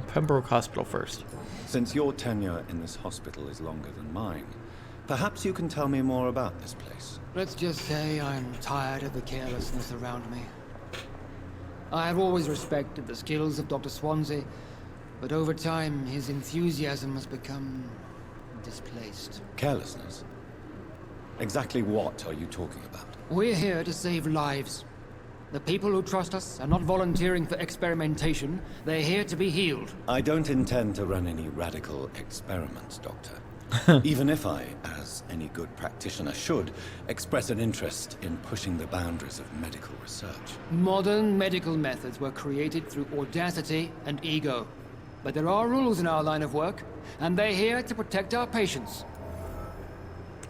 Pembroke Hospital first. Since your tenure in this hospital is longer than mine, perhaps you can tell me more about this place. Let's just say I'm tired of the carelessness around me. I have always respected the skills of Dr. Swansea, but over time his enthusiasm has become displaced. Carelessness? Exactly what are you talking about? We're here to save lives. The people who trust us are not volunteering for experimentation. They're here to be healed. I don't intend to run any radical experiments, Doctor. Even if I, as any good practitioner should, express an interest in pushing the boundaries of medical research. Modern medical methods were created through audacity and ego. But there are rules in our line of work, and they're here to protect our patients.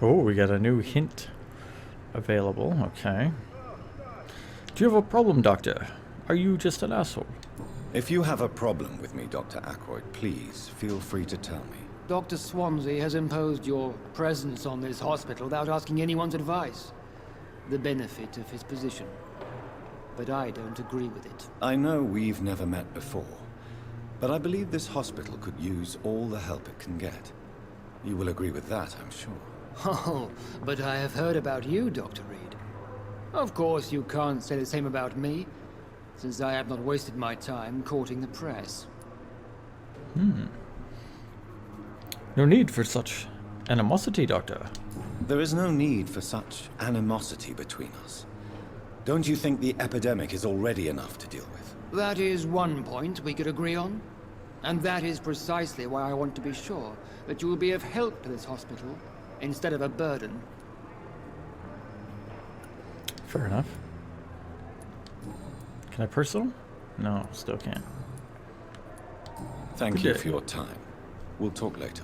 Oh, we got a new hint available. Okay. Do you have a problem, Doctor? Are you just an asshole? If you have a problem with me, Dr. Ackroyd, please feel free to tell me. Dr. Swansea has imposed your presence on this hospital without asking anyone's advice. The benefit of his position. But I don't agree with it. I know we've never met before, but I believe this hospital could use all the help it can get. You will agree with that, I'm sure. Oh, but I have heard about you, Dr. Reed. Of course, you can't say the same about me, since I have not wasted my time courting the press. No need for such animosity, Doctor. There is no need for such animosity between us. Don't you think the epidemic is already enough to deal with? That is one point we could agree on. And that is precisely why I want to be sure that you will be of help to this hospital, instead of a burden. Fair enough. Can I personal? No, still can't. Thank you for your time. We'll talk later.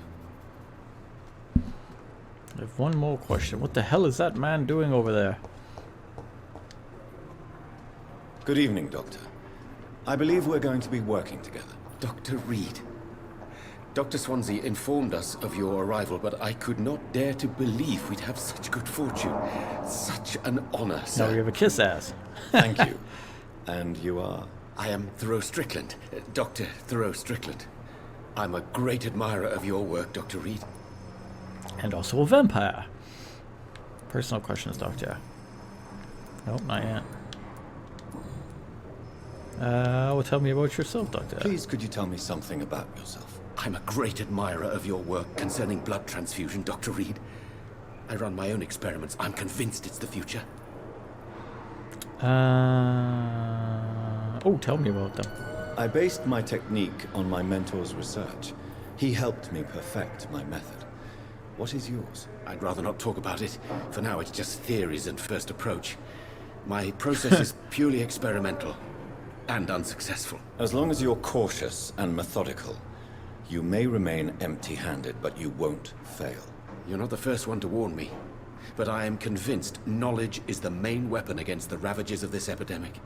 I have one more question. What the hell is that man doing over there? Good evening, Doctor. I believe we're going to be working together. Dr. Reed. Dr. Swansea informed us of your arrival, but I could not dare to believe we'd have such good fortune. Such an honor, sir. Now we have a kiss ass. Thank you. And you are? I am Thoreau Strickland, Dr. Thoreau Strickland. I'm a great admirer of your work, Dr. Reed. And also a vampire. Personal questions, Doctor. Nope, not yet. Well, tell me about yourself, Doctor. Please, could you tell me something about yourself? I'm a great admirer of your work concerning blood transfusion, Dr. Reed. I run my own experiments. I'm convinced it's the future. Oh, tell me about them. I based my technique on my mentor's research. He helped me perfect my method. What is yours? I'd rather not talk about it. For now, it's just theories and first approach. My process is purely experimental and unsuccessful. As long as you're cautious and methodical, you may remain empty-handed, but you won't fail. You're not the first one to warn me. but I am convinced knowledge is the main weapon against the ravages of this epidemic.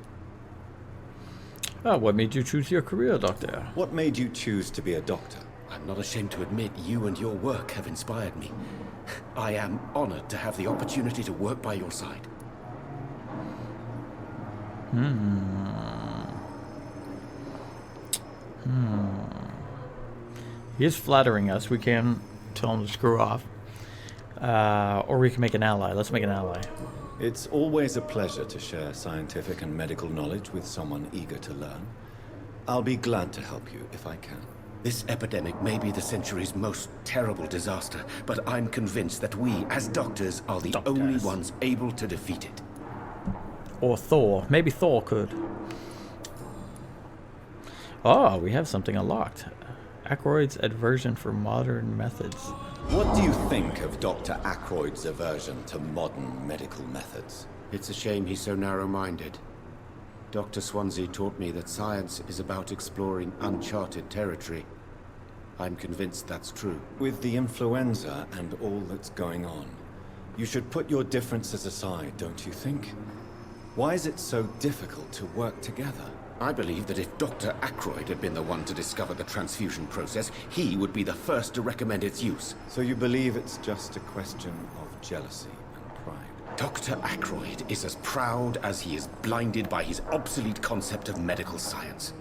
Oh, what made you choose your career, Doctor? What made you choose to be a doctor? I'm not ashamed to admit you and your work have inspired me. I am honored to have the opportunity to work by your side. He is flattering us. We can tell him to screw off. Or we can make an ally. Let's make an ally. It's always a pleasure to share scientific and medical knowledge with someone eager to learn. I'll be glad to help you if I can. This epidemic may be the century's most terrible disaster, but I'm convinced that we, as doctors, are the only ones able to defeat it. Or Thor. Maybe Thor could. Oh, we have something unlocked. Aykroyd's aversion for modern methods. What do you think of Dr. Aykroyd's aversion to modern medical methods? It's a shame he's so narrow-minded. Dr. Swansea taught me that science is about exploring uncharted territory. I'm convinced that's true. With the influenza and all that's going on, you should put your differences aside, don't you think? Why is it so difficult to work together? I believe that if Dr. Aykroyd had been the one to discover the transfusion process, he would be the first to recommend its use. So you believe it's just a question of jealousy and pride? Dr. Aykroyd is as proud as he is blinded by his obsolete concept of medical science.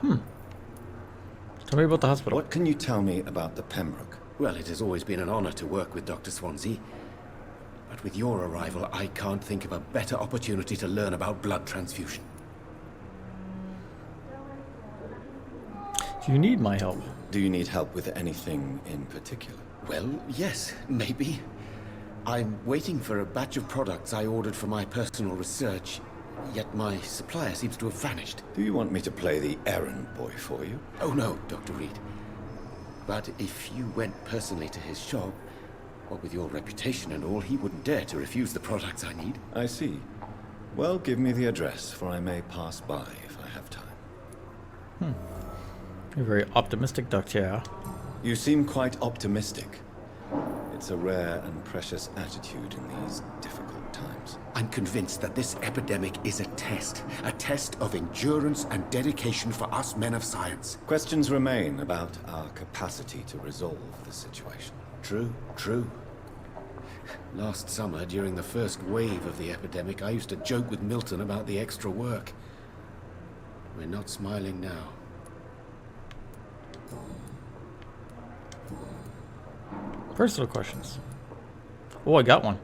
Tell me about the hospital. What can you tell me about the Pembroke? Well, it has always been an honor to work with Dr. Swansea. But with your arrival, I can't think of a better opportunity to learn about blood transfusion. Do you need my help? Do you need help with anything in particular? Well, yes, maybe. I'm waiting for a batch of products I ordered for my personal research, yet my supplier seems to have vanished. Do you want me to play the errand boy for you? Oh no, Dr. Reed. But if you went personally to his shop, what with your reputation and all, he wouldn't dare to refuse the products I need. I see. Well, give me the address, for I may pass by if I have time. You're very optimistic, Doctor. You seem quite optimistic. It's a rare and precious attitude in these difficult times. I'm convinced that this epidemic is a test of endurance and dedication for us men of science. Questions remain about our capacity to resolve the situation. True. Last summer, during the first wave of the epidemic, I used to joke with Milton about the extra work. We're not smiling now. Personal questions. Oh, I got one.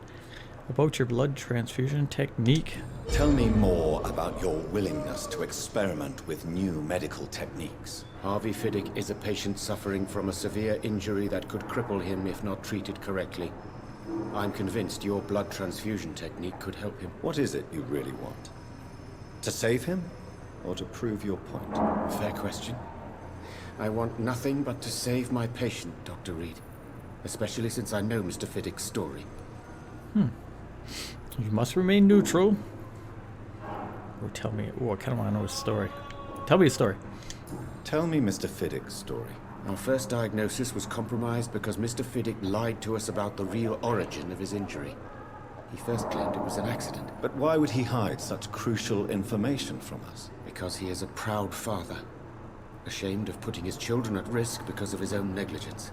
About your blood transfusion technique. Tell me more about your willingness to experiment with new medical techniques. Harvey Fiddick is a patient suffering from a severe injury that could cripple him if not treated correctly. I'm convinced your blood transfusion technique could help him. What is it you really want? To save him? Or to prove your point? Fair question. I want nothing but to save my patient, Dr. Reed. Especially since I know Mr. Fiddick's story. You must remain neutral. Or tell me. Oh, I kind of want to know his story. Tell me his story. Tell me Mr. Fiddick's story. Our first diagnosis was compromised because Mr. Fiddick lied to us about the real origin of his injury. He first claimed it was an accident. But why would he hide such crucial information from us? Because he is a proud father. Ashamed of putting his children at risk because of his own negligence.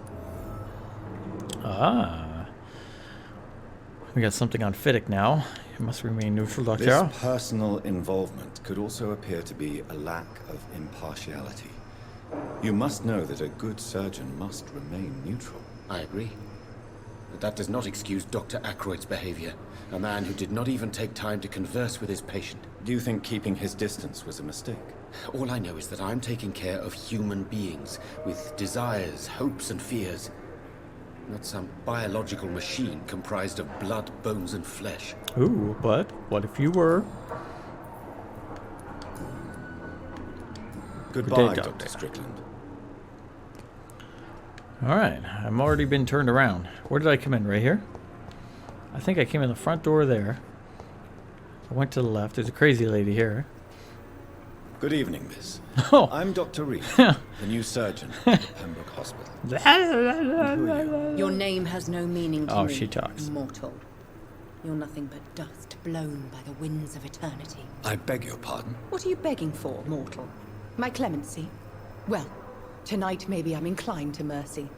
We got something on Fiddick now. You must remain neutral, Doctor. This personal involvement could also appear to be a lack of impartiality. You must know that a good surgeon must remain neutral. I agree. But that does not excuse Dr. Aykroyd's behavior. A man who did not even take time to converse with his patient. Do you think keeping his distance was a mistake? All I know is that I'm taking care of human beings with desires, hopes, and fears. Not some biological machine comprised of blood, bones, and flesh. Ooh, but what if you were? Goodbye, Dr. Strickland. Alright, I'm already been turned around. Where did I come in? Right here? I think I came in the front door there. I went to the left. There's a crazy lady here. Good evening, miss. Oh. I'm Dr. Reed, the new surgeon at the Pembroke Hospital. Your name has no meaning to me, she talks. mortal. You're nothing but dust blown by the winds of eternity. I beg your pardon. What are you begging for, mortal? My clemency? Well, tonight maybe I'm inclined to mercy.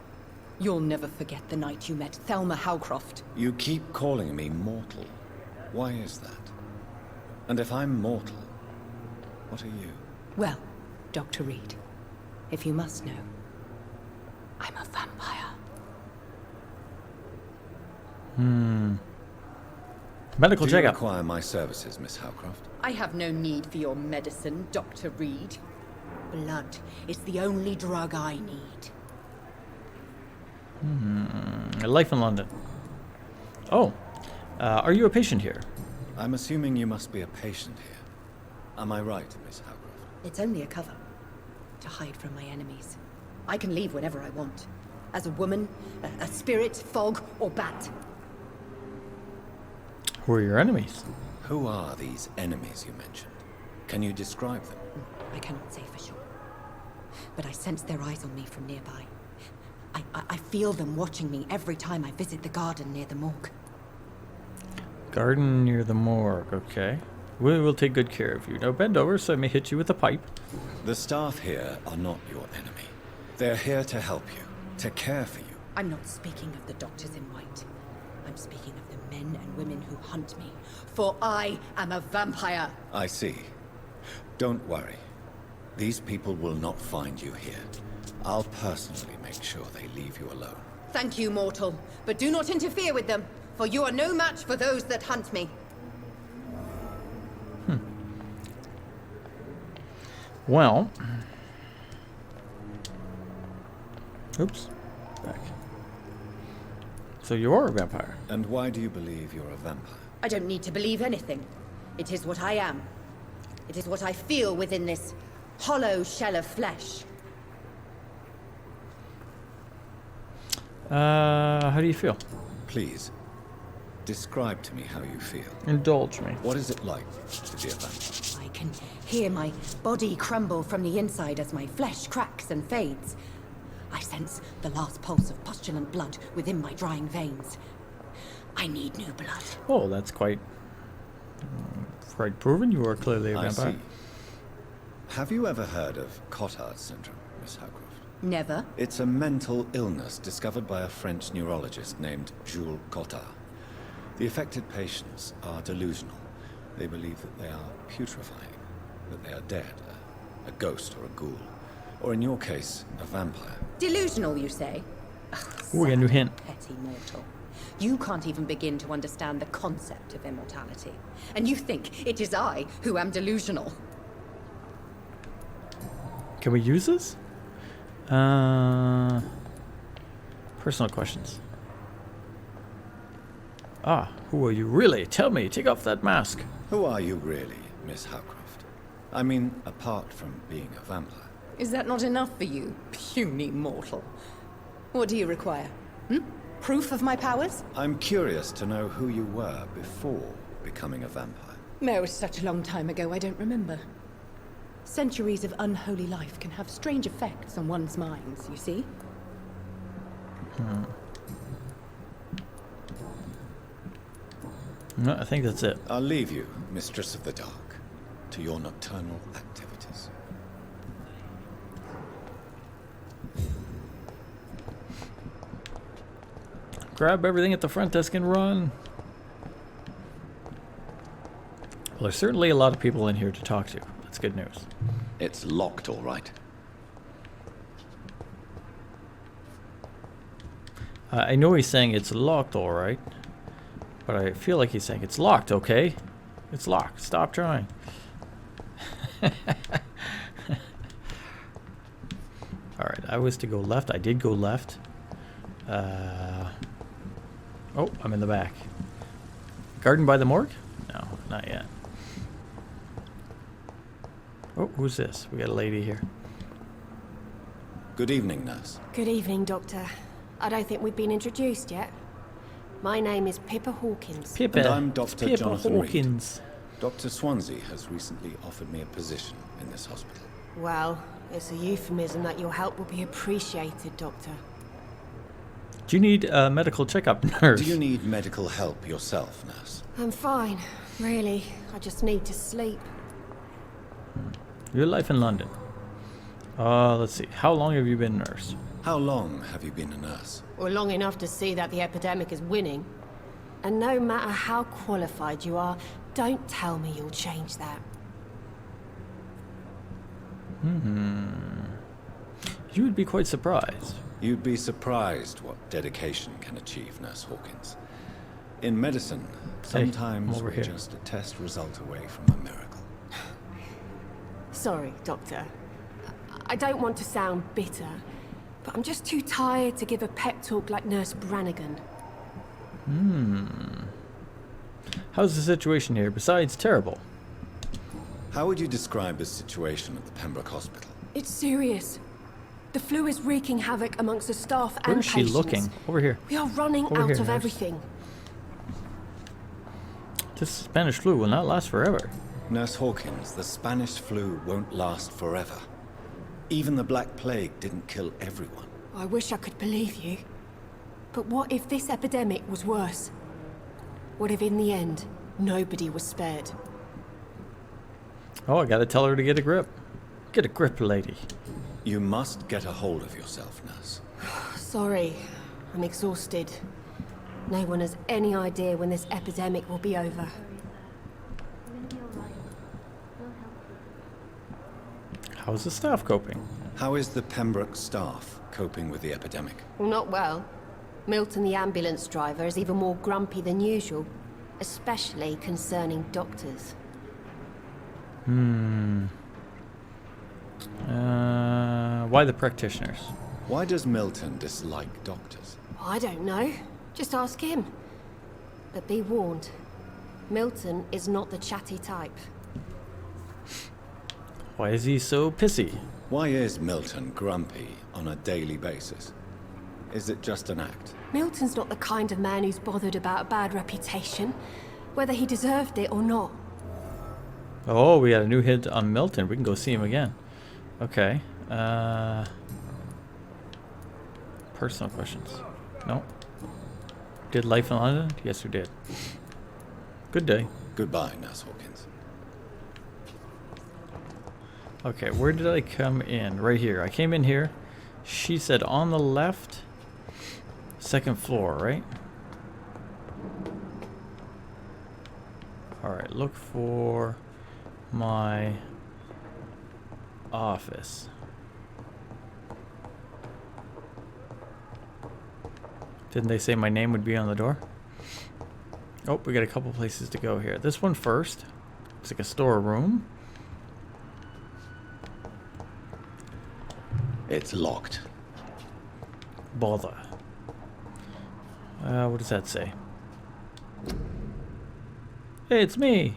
You'll never forget the night you met Thelma Howcroft. You keep calling me mortal. Why is that? And if I'm mortal, what are you? Well, Dr. Reed, if you must know, I'm a vampire. Medical Do you checkup. require my services, Miss Howcroft? I have no need for your medicine, Dr. Reed. Blood is the only drug I need. Life in London. Oh, are you a patient here? I'm assuming you must be a patient here. Am I right, Miss Howcroft? It's only a cover. To hide from my enemies. I can leave whenever I want. As a woman, a spirit, fog, or bat. Who are your enemies? Who are these enemies you mentioned? Can you describe them? I cannot say for sure. But I sense their eyes on me from nearby. I feel them watching me every time I visit the garden near the morgue. Garden near the morgue, okay. We will take good care of you. Now bend over so I may hit you with a pipe. The staff here are not your enemy. They're here to help you, to care for you. I'm not speaking of the doctors in white. I'm speaking of the men and women who hunt me. For I am a vampire. I see. Don't worry. These people will not find you here. I'll personally make sure they leave you alone. Thank you, mortal. But do not interfere with them, for you are no match for those that hunt me. Well. Oops. Back. So you are a vampire. And why do you believe you're a vampire? I don't need to believe anything. It is what I am. It is what I feel within this hollow shell of flesh. How do you feel? Please, describe to me how you feel. Indulge me. What is it like to be a vampire? I can hear my body crumble from the inside as my flesh cracks and fades. I sense the last pulse of pustulant blood within my drying veins. I need new blood. Oh, that's quite proven. You are clearly a I vampire. see. Have you ever heard of Cotard syndrome, Miss Howcroft? Never. It's a mental illness discovered by a French neurologist named Jules Cotard. The affected patients are delusional. They believe that they are putrefying, that they are dead, a ghost or a ghoul, or in your case, a vampire. Delusional, you say? Ooh, a new hint. Petty mortal. You can't even begin to understand the concept of immortality. And you think it is I who am delusional. Can we use this? Personal questions. Ah, who are you really? Tell me, take off that mask. Who are you really, Miss Howcroft? I mean, apart from being a vampire. Is that not enough for you, puny mortal? What do you require? Proof of my powers? I'm curious to know who you were before becoming a vampire. No, it was such a long time ago, I don't remember. Centuries of unholy life can have strange effects on one's minds, you see? No, I think that's it. I'll leave you, Mistress of the Dark, to your nocturnal activities. Grab everything at the front desk and run. Well, there's certainly a lot of people in here to talk to. That's good news. It's locked, all right. I know he's saying it's locked, all right. But I feel like he's saying it's locked, okay? It's locked. Stop trying. Alright, I was to go left. I did go left. Oh, I'm in the back. Garden by the morgue? No, not yet. Oh, who's this? We got a lady here. Good evening, nurse. Good evening, Doctor. I don't think we've been introduced yet. My name is Pippa Hawkins. Pippa. And I'm Dr. Pippa Jonathan Hawkins. Reed. Dr. Swansea has recently offered me a position in this hospital. Well, it's a euphemism that your help will be appreciated, Doctor. Do you need a medical checkup, nurse? Do you need medical help yourself, nurse? I'm fine, really. I just need to sleep. Your life in London. Let's see. How long have you been a nurse? How long have you been a nurse? Or long enough to see that the epidemic is winning. And no matter how qualified you are, don't tell me you'll change that. You would be quite surprised. You'd be surprised what dedication can achieve, Nurse Hawkins. In medicine, sometimes we're just a test result away from a miracle. Sorry, Doctor. I don't want to sound bitter, but I'm just too tired to give a pep talk like Nurse Brannigan. How's the situation here besides terrible? How would you describe the situation at the Pembroke Hospital? It's serious. The flu is wreaking havoc amongst the staff and Where is she patients. looking? Over here. We are running Over out here, of nurse. everything. This Spanish flu will not last forever. Nurse Hawkins, the Spanish flu won't last forever. Even the Black Plague didn't kill everyone. I wish I could believe you. But what if this epidemic was worse? What if in the end, nobody was spared? Oh, I gotta tell her to get a grip. Get a grip, lady. You must get a hold of yourself, nurse. Sorry, I'm exhausted. No one has any idea when this epidemic will be over. How's the staff coping? How is the Pembroke staff coping with the epidemic? Well, not well. Milton, the ambulance driver, is even more grumpy than usual, especially concerning doctors. Why the practitioners? Why does Milton dislike doctors? I don't know. Just ask him. But be warned, Milton is not the chatty type. Why is he so pissy? Why is Milton grumpy on a daily basis? Is it just an act? Milton's not the kind of man who's bothered about a bad reputation, whether he deserved it or not. Oh, we got a new hit on Milton. We can go see him again. Okay. Personal questions. No. Did life in London? Yes, we did. Good day. Goodbye, Nurse Hawkins. Okay, where did I come in? Right here. I came in here. She said on the left, second floor, right? Alright, look for my office. Didn't they say my name would be on the door? Oh, we got a couple places to go here. This one first. It's like a storeroom. It's locked. Bother. What does that say? Hey, it's me.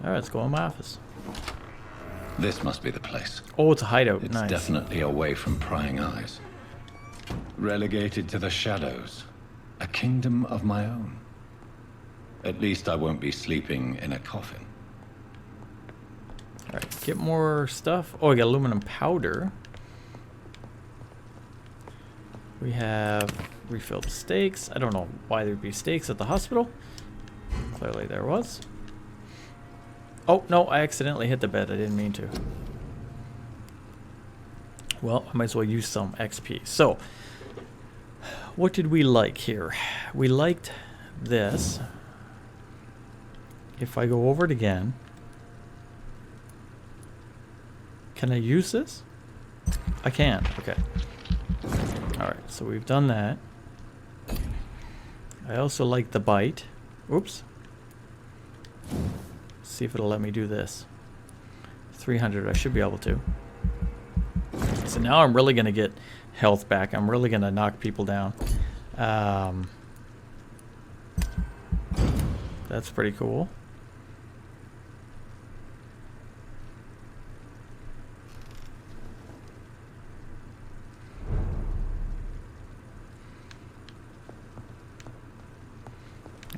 Alright, let's go in my office. This must be the place. Oh, it's a hideout. It's Nice. definitely away from prying eyes. Relegated to the shadows. A kingdom of my own. At least I won't be sleeping in a coffin. Alright, get more stuff. Oh, we got aluminum powder. We have refilled steaks. I don't know why there'd be steaks at the hospital. Clearly there was. Oh, no, I accidentally hit the bed. I didn't mean to. Well, I might as well use some XP. So, what did we like here? We liked this. If I go over it again, can I use this? I can. Okay. Alright, so we've done that. I also like the bite. Oops. See if it'll let me do this. 300, I should be able to. So now I'm really going to get health back. I'm really going to knock people down. That's pretty cool.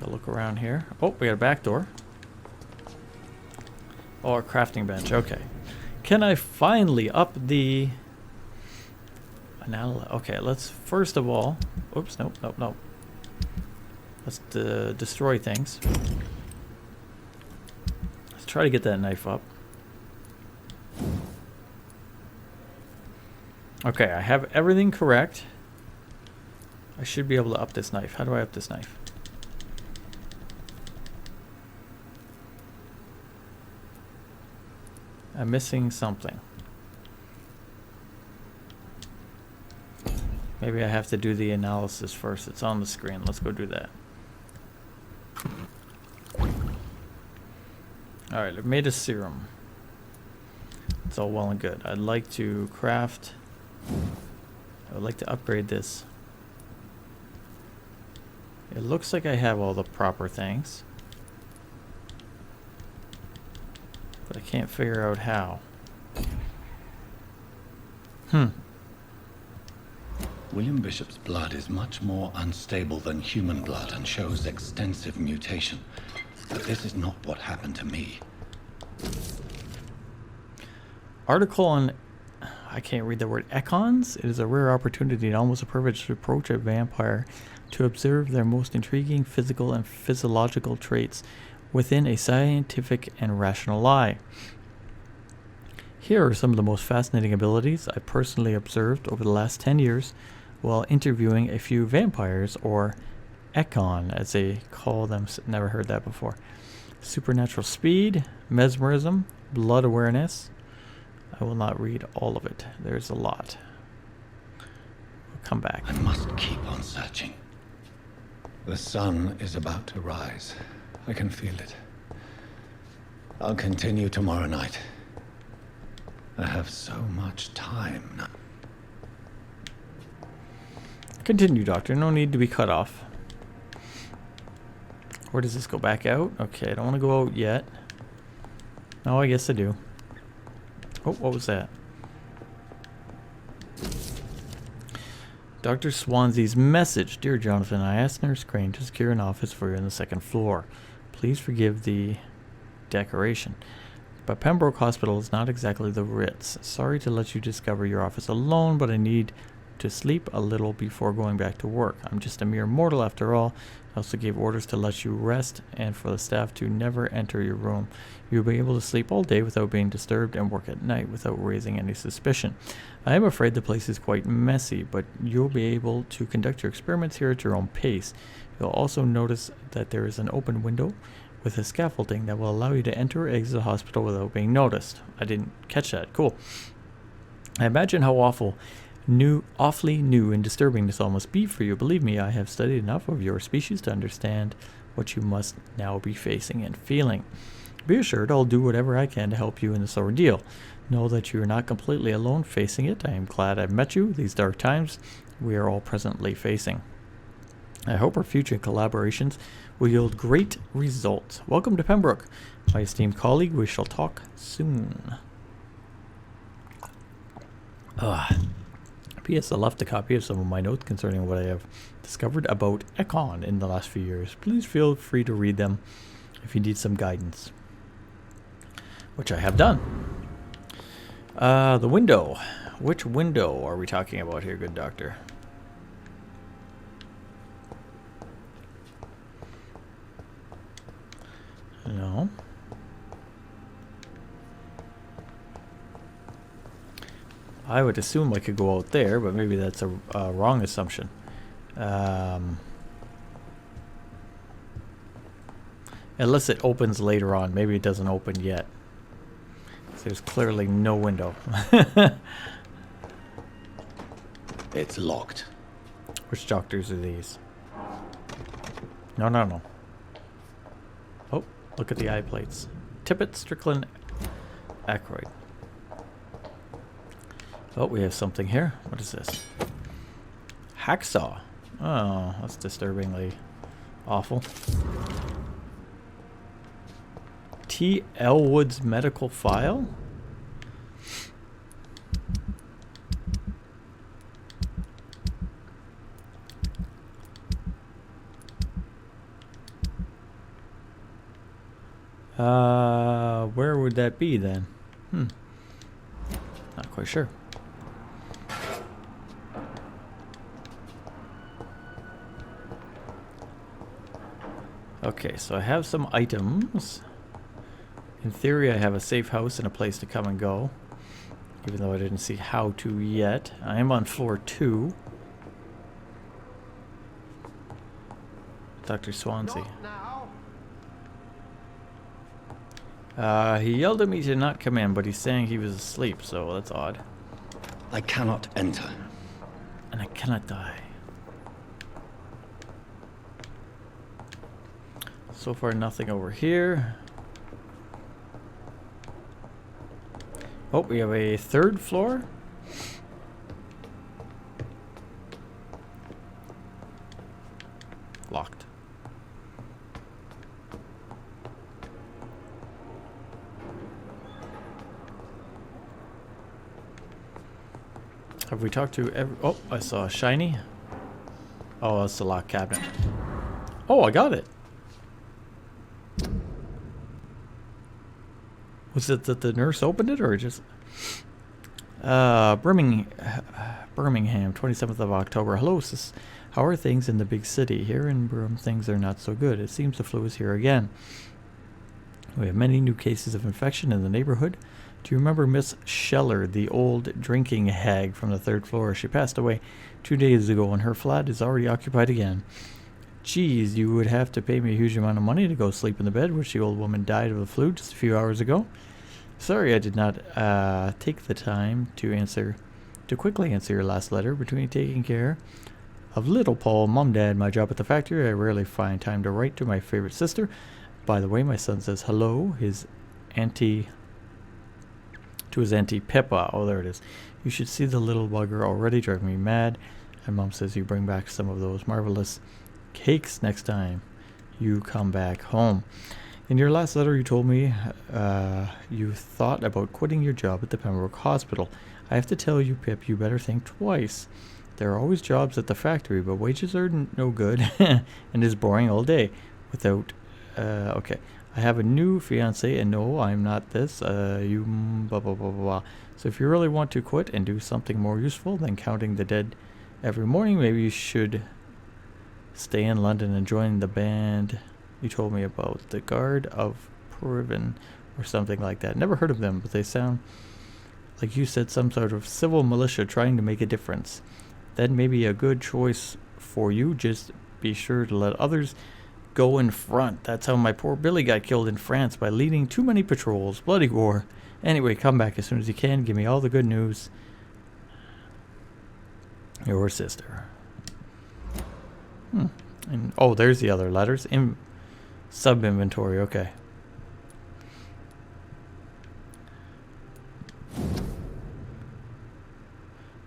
I'll look around here. Oh, we got a back door. Oh, a crafting bench. Okay. Can I finally up the Okay, let's first of all... Oops, nope, nope, nope. Let's destroy things. Let's try to get that knife up. Okay, I have everything correct. I should be able to up this knife. How do I up this knife? I'm missing something. Maybe I have to do the analysis first. It's on the screen. Let's go do that. Alright, I've made a serum. It's all well and good. I'd like to craft... I would like to upgrade this. It looks like I have all the proper things. But I can't figure out how. William Bishop's blood is much more unstable than human blood and shows extensive mutation. But this is not what happened to me. Article on... I can't read the word econs. It is a rare opportunity and almost a privilege to approach a vampire to observe their most intriguing physical and physiological traits within a scientific and rational eye. Here are some of the most fascinating abilities I personally observed over the last 10 years while interviewing a few vampires, or econ as they call them. Never heard that before. Supernatural speed, mesmerism, blood awareness. I will not read all of it. There's a lot. We'll come back. I must keep on searching. The sun is about to rise. I can feel it. I'll continue tomorrow night. I have so much time now. Continue, Doctor. No need to be cut off. Where does this go? Back out? Okay, I don't want to go out yet. No, I guess I do. Oh, what was that? Dr. Swansea's message. Dear Jonathan, I asked Nurse Crane to secure an office for you on the second floor. Please forgive the decoration, but Pembroke Hospital is not exactly the Ritz. Sorry to let you discover your office alone, but I need to sleep a little before going back to work. I'm just a mere mortal after all. I also gave orders to let you rest and for the staff to never enter your room. You'll be able to sleep all day without being disturbed and work at night without raising any suspicion. I am afraid the place is quite messy, but you'll be able to conduct your experiments here at your own pace. You'll also notice that there is an open window with a scaffolding that will allow you to enter or exit the hospital without being noticed. I didn't catch that. Cool. I imagine how awfully new and disturbing this all must be for you. Believe me, I have studied enough of your species to understand what you must now be facing and feeling. Be assured I'll do whatever I can to help you in this ordeal. Know that you are not completely alone facing it. I am glad I've met you. These dark times we are all presently facing. I hope our future collaborations will yield great results. Welcome to Pembroke, my esteemed colleague. We shall talk soon. P.S. I left a copy of some of my notes concerning what I have discovered about econ in the last few years. Please feel free to read them if you need some guidance, which I have done. The window. Which window are we talking about here, good doctor? No. I would assume I could go out there, but maybe that's a wrong assumption. Unless it opens later on. Maybe it doesn't open yet. There's clearly no window. It's locked. Which doctors are these? No, no, no. Oh, look at the eye plates. Tippett, Strickland, Aykroyd. Oh, we have something here. What is this? Hacksaw. Oh, that's disturbingly awful. T. Elwood's medical file? Where would that be then? Not quite sure. Okay, so I have some items. In theory, I have a safe house and a place to come and go. Even though I didn't see how to yet. I am on floor 2. Dr. Swansea. He yelled at me to not come in, but he's saying he was asleep, so that's odd. I cannot enter. And I cannot die. So far, nothing over here. Oh, we have a 3rd floor. Locked. Have we talked to every... Oh, I saw a shiny. Oh, that's the locked cabinet. Oh, I got it. Was it that the nurse opened it, or just... Birmingham, 27th of October. Hello, sis. How are things in the big city? Here in Brum, things are not so good. It seems the flu is here again. We have many new cases of infection in the neighborhood. Do you remember Miss Scheller, the old drinking hag from the 3rd floor? She passed away 2 days ago, and her flat is already occupied again. Geez, you would have to pay me a huge amount of money to go sleep in the bed, which the old woman died of the flu just a few hours ago. Sorry I did not take the time to quickly answer your last letter. Between taking care of little Paul, Mom, Dad, my job at the factory, I rarely find time to write to my favorite sister. By the way, my son says hello, his auntie... to his Auntie Pippa. Oh, there it is. You should see the little bugger already driving me mad. And Mom says you bring back some of those marvelous cakes next time you come back home. In your last letter, you told me you thought about quitting your job at the Pembroke Hospital. I have to tell you, Pip, you better think twice. There are always jobs at the factory, but wages are no good and is boring all day. Without... okay. I have a new fiance, and no, I'm not this. You blah, blah, blah, blah. So if you really want to quit and do something more useful than counting the dead every morning, maybe you should stay in London and join the band you told me about, the Guard of Priven, or something like that. Never heard of them, but they sound like you said some sort of civil militia trying to make a difference. That may be a good choice for you. Just be sure to let others go in front. That's how my poor Billy got killed in France, by leading too many patrols. Bloody war. Anyway, come back as soon as you can. Give me all the good news. Your sister. And oh, there's the other letters. In sub-inventory, okay.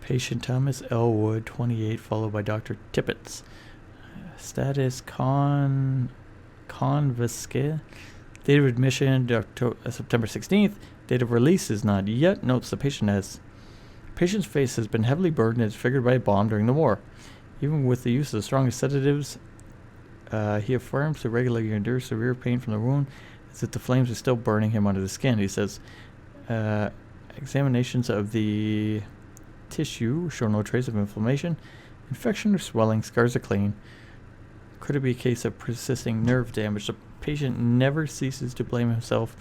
Patient Thomas Elwood, 28, followed by Dr. Tippett. Status convescate. Date of admission September 16th. Date of release is not yet. Notes the patient's face has been heavily burned and is figured by a bomb during the war. Even with the use of the strongest sedatives, he affirms to regularly endure severe pain from the wound, as if the flames are still burning him under the skin. He says, examinations of the tissue show no trace of inflammation, infection, or swelling. Scars are clean. Could it be a case of persisting nerve damage? The patient never ceases to blame himself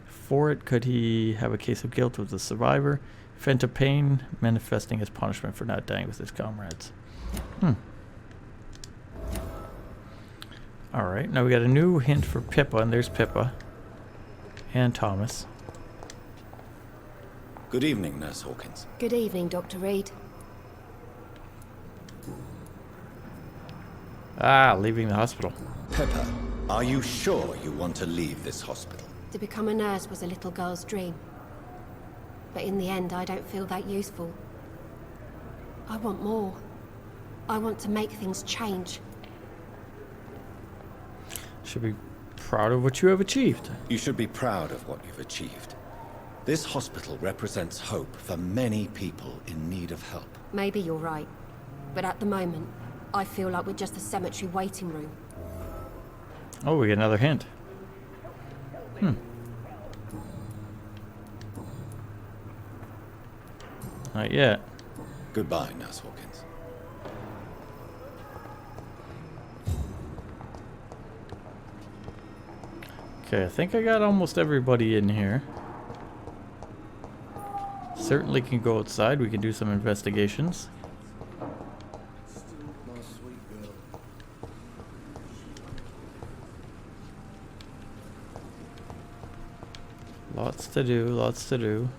for it. Could he have a case of guilt with the survivor? Vent of pain, manifesting as punishment for not dying with his comrades. Alright, now we got a new hint for Pippa, and there's Pippa. And Thomas. Good evening, Nurse Hawkins. Good evening, Dr. Reed. Leaving the hospital. Pippa, are you sure you want to leave this hospital? To become a nurse was a little girl's dream. But in the end, I don't feel that useful. I want more. I want to make things change. Should be proud of what you have achieved. You should be proud of what you've achieved. This hospital represents hope for many people in need of help. Maybe you're right. But at the moment, I feel like we're just a cemetery waiting room. Oh, we get another hint. Not yet. Goodbye, Nurse Hawkins. Okay, I think I got almost everybody in here. Certainly can go outside. We can do some investigations. Lots to do, lots to do.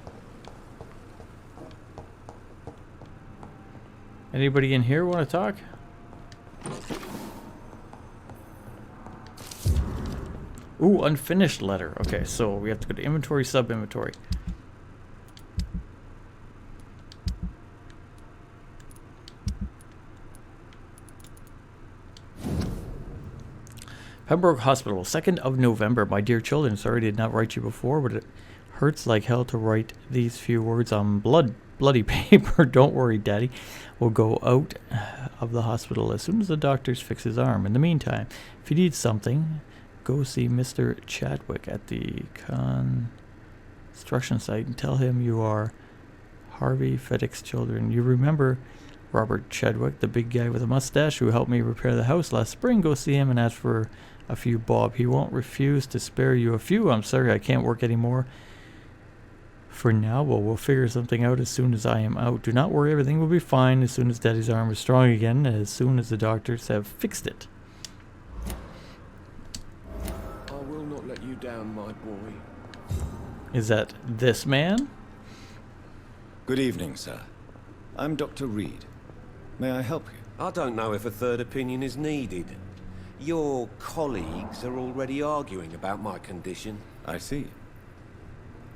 Anybody in here want to talk? Ooh, unfinished letter. Okay, so we have to go to inventory, sub-inventory. Pembroke Hospital, 2nd of November. My dear children, sorry I did not write you before, but it hurts like hell to write these few words on bloody paper. Don't worry, Daddy. We'll go out of the hospital as soon as the doctors fix his arm. In the meantime, if you need something, go see Mr. Chadwick at the construction site and tell him you are Harvey Feddick's children. You remember Robert Chadwick, the big guy with a mustache who helped me repair the house last spring? Go see him and ask for a few bob. He won't refuse to spare you a few. I'm sorry I can't work anymore for now, but we'll figure something out as soon as I am out. Do not worry, everything will be fine as soon as Daddy's arm is strong again, as soon as the doctors have fixed it. I will not let you down, my boy. Is that this man? Good evening, sir. I'm Dr. Reed. May I help you? I don't know if a third opinion is needed. Your colleagues are already arguing about my condition. I see.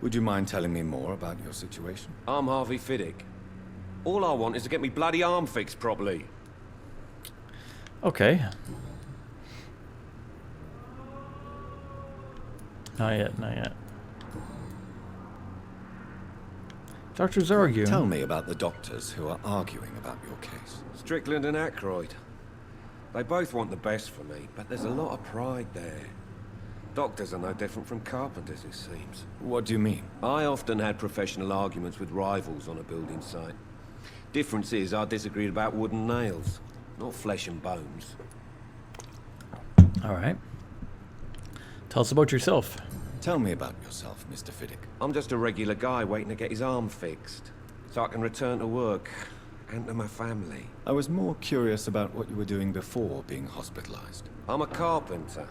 Would you mind telling me more about your situation? I'm Harvey Fiddick. All I want is to get me bloody arm fixed properly. Okay. Not yet, not yet. Doctors are arguing. Tell me about the doctors who are arguing about your case. Strickland and Aykroyd. They both want the best for me, but there's a lot of pride there. Doctors are no different from carpenters, it seems. What do you mean? I often had professional arguments with rivals on a building site. Difference is I disagreed about wooden nails, not flesh and bones. All right. Tell us about yourself. Tell me about yourself, Mr. Fiddick. I'm just a regular guy waiting to get his arm fixed, so I can return to work and to my family. I was more curious about what you were doing before being hospitalized. I'm a carpenter,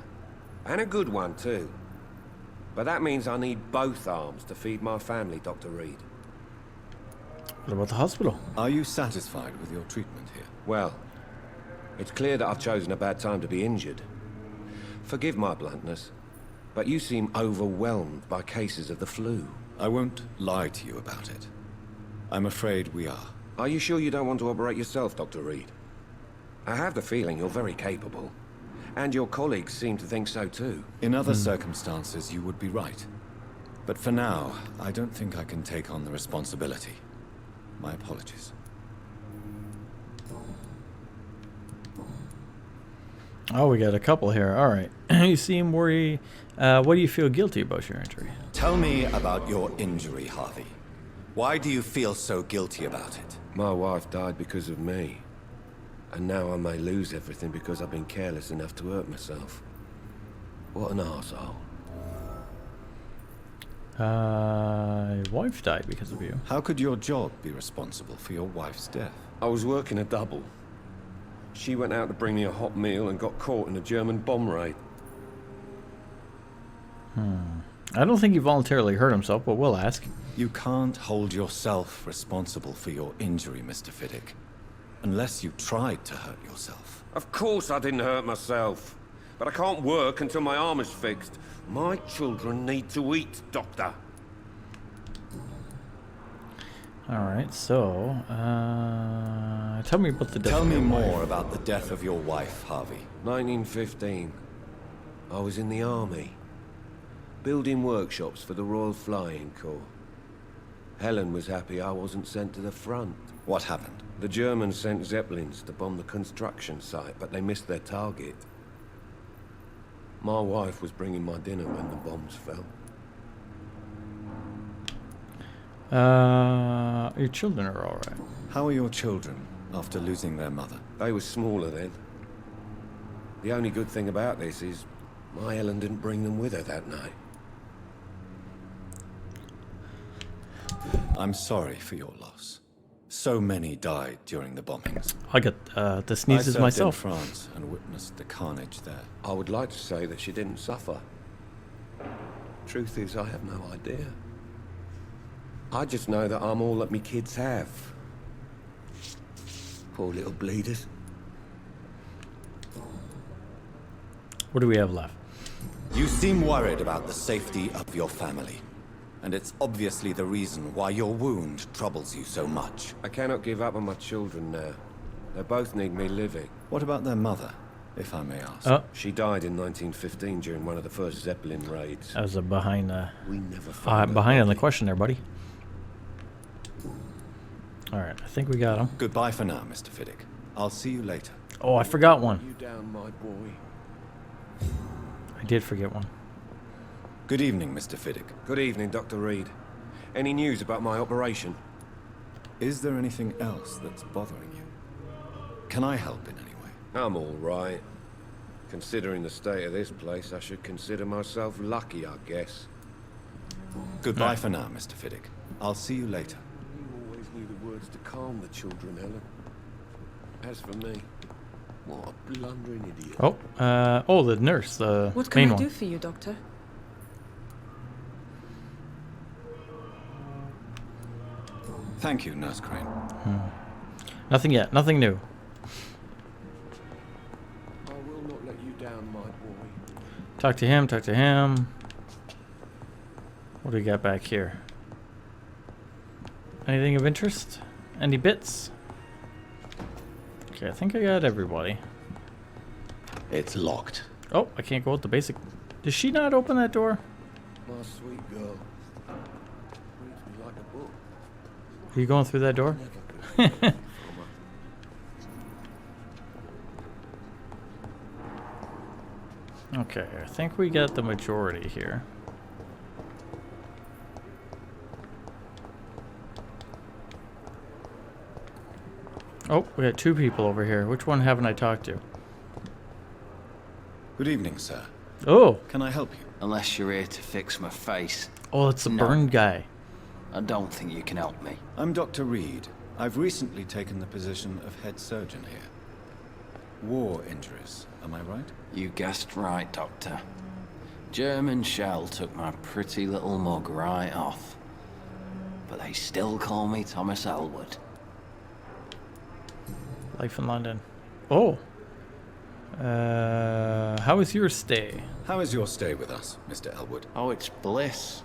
and a good one too. But that means I need both arms to feed my family, Dr. Reed. What about the hospital? Are you satisfied with your treatment here? Well, it's clear that I've chosen a bad time to be injured. Forgive my bluntness, but you seem overwhelmed by cases of the flu. I won't lie to you about it. I'm afraid we are. Are you sure you don't want to operate yourself, Dr. Reed? I have the feeling you're very capable. And your colleagues seem to think so too. In other circumstances, you would be right. But for now, I don't think I can take on the responsibility. My apologies. Oh, we got a couple here. All right. You seem worried. What do you feel guilty about your injury? Tell me about your injury, Harvey. Why do you feel so guilty about it? My wife died because of me. And now I may lose everything because I've been careless enough to hurt myself. What an arsehole. Your wife died because of you. How could your job be responsible for your wife's death? I was working a double. She went out to bring me a hot meal and got caught in a German bomb raid. I don't think he voluntarily hurt himself, but we'll ask. You can't hold yourself responsible for your injury, Mr. Fiddick. Unless you tried to hurt yourself. Of course I didn't hurt myself. But I can't work until my arm is fixed. My children need to eat, Doctor. Alright, so, tell me about the death Tell of me your more wife. about the death of your wife, Harvey. 1915. I was in the army. Building workshops for the Royal Flying Corps. Helen was happy I wasn't sent to the front. What happened? The Germans sent Zeppelins to bomb the construction site, but they missed their target. My wife was bringing my dinner when the bombs fell. Your children are alright. How are your children after losing their mother? They were smaller then. The only good thing about this is My Ellen didn't bring them with her that night. I'm sorry for your loss. So many died during the bombings. I got the sneezes I served myself. in France and witnessed the carnage there. I would like to say that she didn't suffer. Truth is, I have no idea. I just know that I'm all that me kids have. Poor little bleeders. What do we have left? You seem worried about the safety of your family. And it's obviously the reason why your wound troubles you so much. I cannot give up on my children now. They both need me living. What about their mother, if I may ask? Oh. She died in 1915 during one of the first Zeppelin raids. I was behind We never found behind her on the body. question there, buddy. All right, I think we got him. Goodbye for now, Mr. Fiddick. I'll see you later. Oh, I forgot one. You down, my boy. I did forget one. Good evening, Mr. Fiddick. Good evening, Dr. Reed. Any news about my operation? Is there anything else that's bothering you? Can I help in any way? I'm all right. Considering the state of this place, I should consider myself lucky, I guess. Goodbye for now, Mr. Fiddick. I'll see you later. You always knew the words to calm the children, Ellen. As for me, what a blundering idiot. Oh, the nurse, the What main can I one. do for you, Doctor? Thank you, Nurse Crane. Nothing yet. Nothing new. I will not let you down, my boy. Talk to him. Talk to him. What do we got back here? Anything of interest? Any bits? Okay, I think I got everybody. It's locked. Oh, I can't go with the basic. Does she not open that door? My sweet girl. Reads me like a book. Are you going through that door? Okay, I think we got the majority here. Oh, we got two people over here. Which one haven't I talked to? Good evening, sir. Oh! Can I help you? Unless you're here to fix my face. Oh, it's the No. burned guy. I don't think you can help me. I'm Dr. Reed. I've recently taken the position of head surgeon here. War injuries, am I right? You guessed right, Doctor. German shell took my pretty little mug right off. But they still call me Thomas Elwood. Life in London. Oh. How was your stay? How is your stay with us, Mr. Elwood? Oh, it's bliss.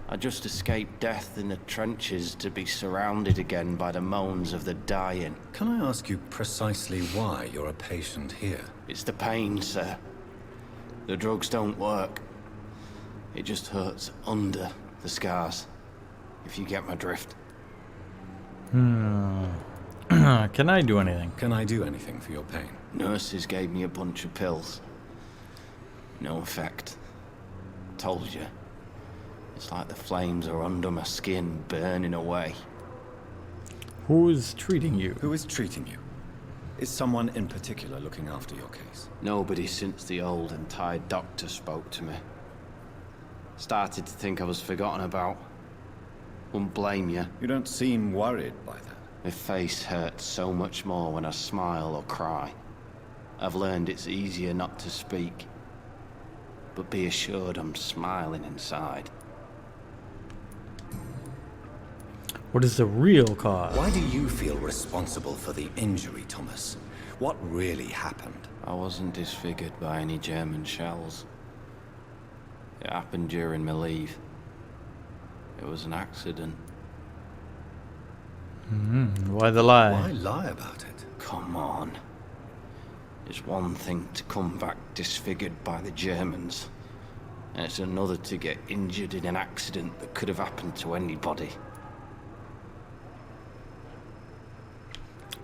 I just escaped death in the trenches to be surrounded again by the moans of the dying. Can I ask you precisely why you're a patient here? It's the pain, sir. The drugs don't work. It just hurts under the scars, if you get my drift. Can I do anything? Can I do anything for your pain? Nurses gave me a bunch of pills. No effect. Told you. It's like the flames are under my skin, burning away. Who is treating you? Who is treating you? Is someone in particular looking after your case? Nobody since the old and tired doctor spoke to me. Started to think I was forgotten about. Wouldn't blame you. You don't seem worried by that. My face hurts so much more when I smile or cry. I've learned it's easier not to speak. But be assured I'm smiling inside. What is the real cause? Why do you feel responsible for the injury, Thomas? What really happened? I wasn't disfigured by any German shells. It happened during my leave. It was an accident. Why the lie? Why lie about it? Come on. It's one thing to come back disfigured by the Germans, and it's another to get injured in an accident that could have happened to anybody.